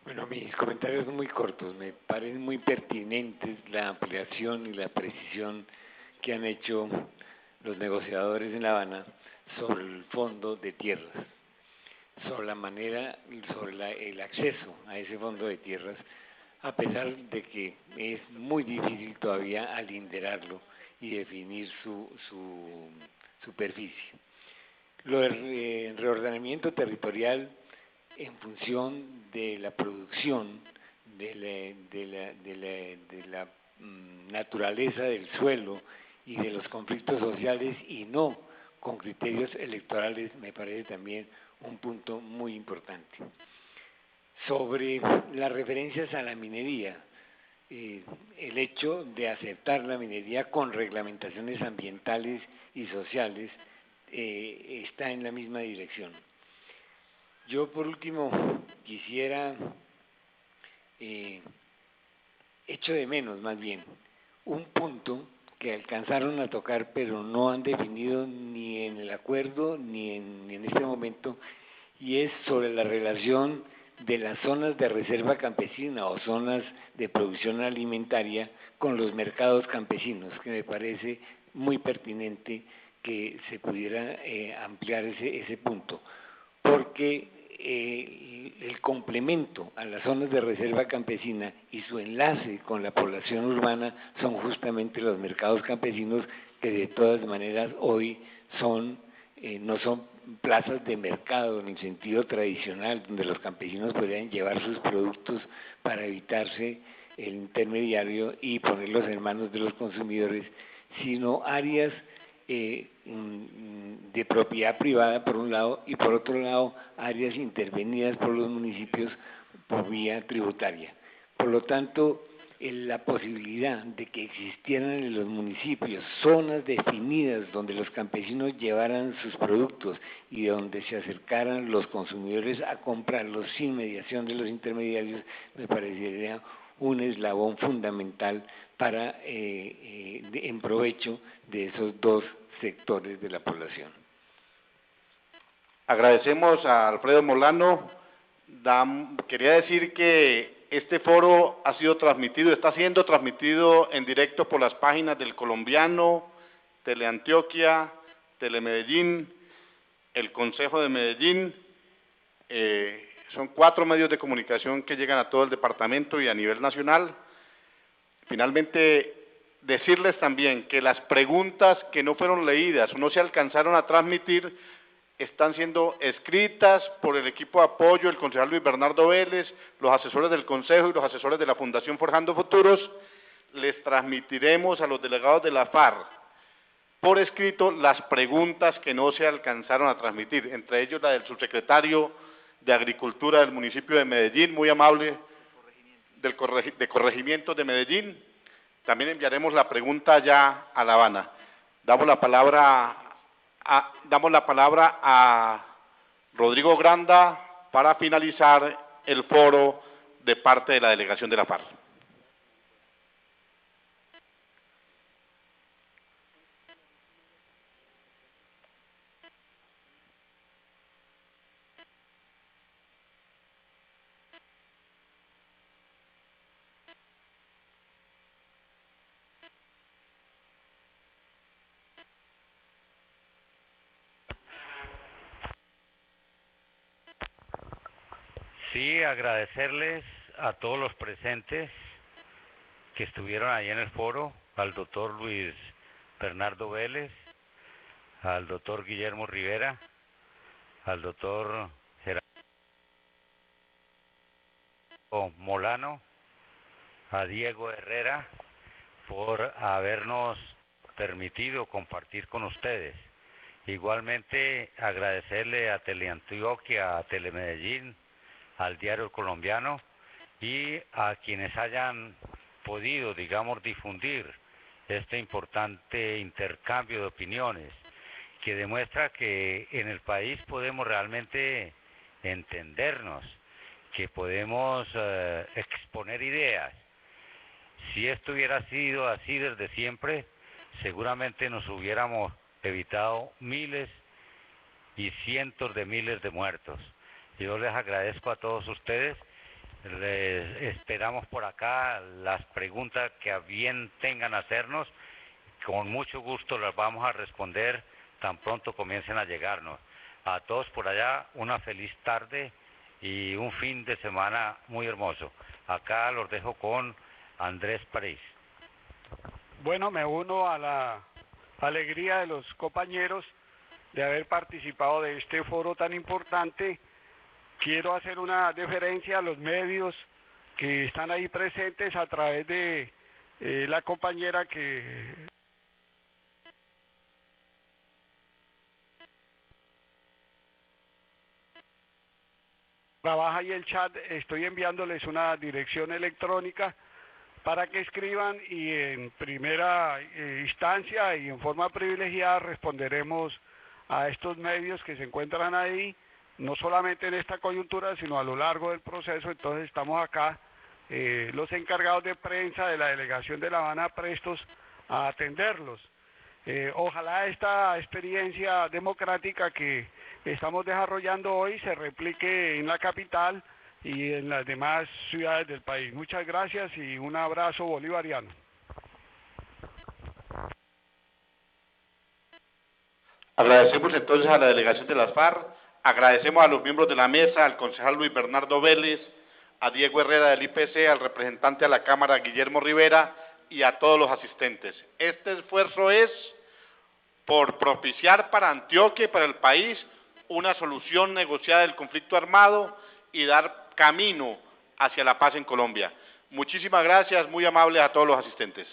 Bueno, mis comentarios son muy cortos, me parecen muy pertinentes la ampliación y la precisión que han hecho los negociadores en La Habana sobre el fondo de tierras, sobre la manera, sobre el acceso a ese fondo de tierras, a pesar de que es muy difícil todavía alinderarlo y definir su superficie. Lo del reordenamiento territorial en función de la producción, de la naturaleza del suelo y de los conflictos sociales y no con criterios electorales, me parece también un punto muy importante. Sobre las referencias a la minería, el hecho de aceptar la minería con reglamentaciones ambientales y sociales está en la misma dirección. Yo por último quisiera, echo de menos más bien, un punto que alcanzaron a tocar pero no han definido ni en el acuerdo ni en este momento, y es sobre la relación de las zonas de reserva campesina o zonas de producción alimentaria con los mercados campesinos, que me parece muy pertinente que se pudiera ampliar ese punto, porque el complemento a las zonas de reserva campesina y su enlace con la población urbana son justamente los mercados campesinos, que de todas maneras hoy no son plazas de mercado en el sentido tradicional, donde los campesinos podrían llevar sus productos para evitarse el intermediario y ponerlos en manos de los consumidores, sino áreas de propiedad privada por un lado y por otro lado áreas intervenidas por los municipios por vía tributaria. Por lo tanto, la posibilidad de que existieran en los municipios zonas definidas donde los campesinos llevaran sus productos y donde se acercaran los consumidores a comprarlos sin mediación de los intermediarios, me parecería un eslabón fundamental para en provecho de esos dos sectores de la población. Agradecemos a Alfredo Molano. Quería decir que este foro ha sido transmitido, está siendo transmitido en directo por las páginas del Colombiano, Teleantioquia, Telemedellín, el Consejo de Medellín. Son 4 medios de comunicación que llegan a todo el departamento y a nivel nacional. Finalmente, decirles también que las preguntas que no fueron leídas o no se alcanzaron a transmitir están siendo escritas por el equipo de apoyo, el concejal Luis Bernardo Vélez, los asesores del Consejo y los asesores de la Fundación Forjando Futuros. Les transmitiremos a los delegados de la FARC por escrito las preguntas que no se alcanzaron a transmitir, entre ellos la del subsecretario de Agricultura del municipio de Medellín, muy amable, de Corregimiento de Medellín. También enviaremos la pregunta ya a La Habana. Damos la palabra a Rodrigo Granda para finalizar el foro de parte de la delegación de la FARC. Sí, agradecerles a todos los presentes que estuvieron ahí en el foro, al doctor Luis Bernardo Vélez, al doctor Guillermo Rivera, al doctor Gerardo Molano, a Diego Herrera, por habernos permitido compartir con ustedes. Igualmente agradecerle a Teleantioquia, a Telemedellín, al Diario Colombiano y a quienes hayan podido, digamos, difundir este importante intercambio de opiniones que demuestra que en el país podemos realmente entendernos, que podemos exponer ideas. Si esto hubiera sido así desde siempre, seguramente nos hubiéramos evitado miles y cientos de miles de muertos. Yo les agradezco a todos ustedes, les esperamos por acá las preguntas que a bien tengan a hacernos, con mucho gusto las vamos a responder tan pronto comiencen a llegarnos. A todos por allá, una feliz tarde y un fin de semana muy hermoso. Acá los dejo con Andrés París. Bueno, me uno a la alegría de los compañeros de haber participado de este foro tan importante. Quiero hacer una deferencia a los medios que están ahí presentes a través de la compañera que trabaja ahí el chat. Estoy enviándoles una dirección electrónica para que escriban y en primera instancia y en forma privilegiada responderemos a estos medios que se encuentran ahí, no solamente en esta coyuntura, sino a lo largo del proceso. Entonces estamos acá, los encargados de prensa de la delegación de La Habana, prestos a atenderlos. Ojalá esta experiencia democrática que estamos desarrollando hoy se replique en la capital y en las demás ciudades del país. Muchas gracias y un abrazo bolivariano. Agradecemos entonces a la delegación de las FARC, agradecemos a los miembros de la mesa, al concejal Luis Bernardo Vélez, a Diego Herrera del IPC, al representante de la Cámara Guillermo Rivera y a todos los asistentes. Este esfuerzo es por propiciar para Antioquia y para el país una solución negociada del conflicto armado y dar camino hacia la paz en Colombia. Muchísimas gracias, muy amables a todos los asistentes.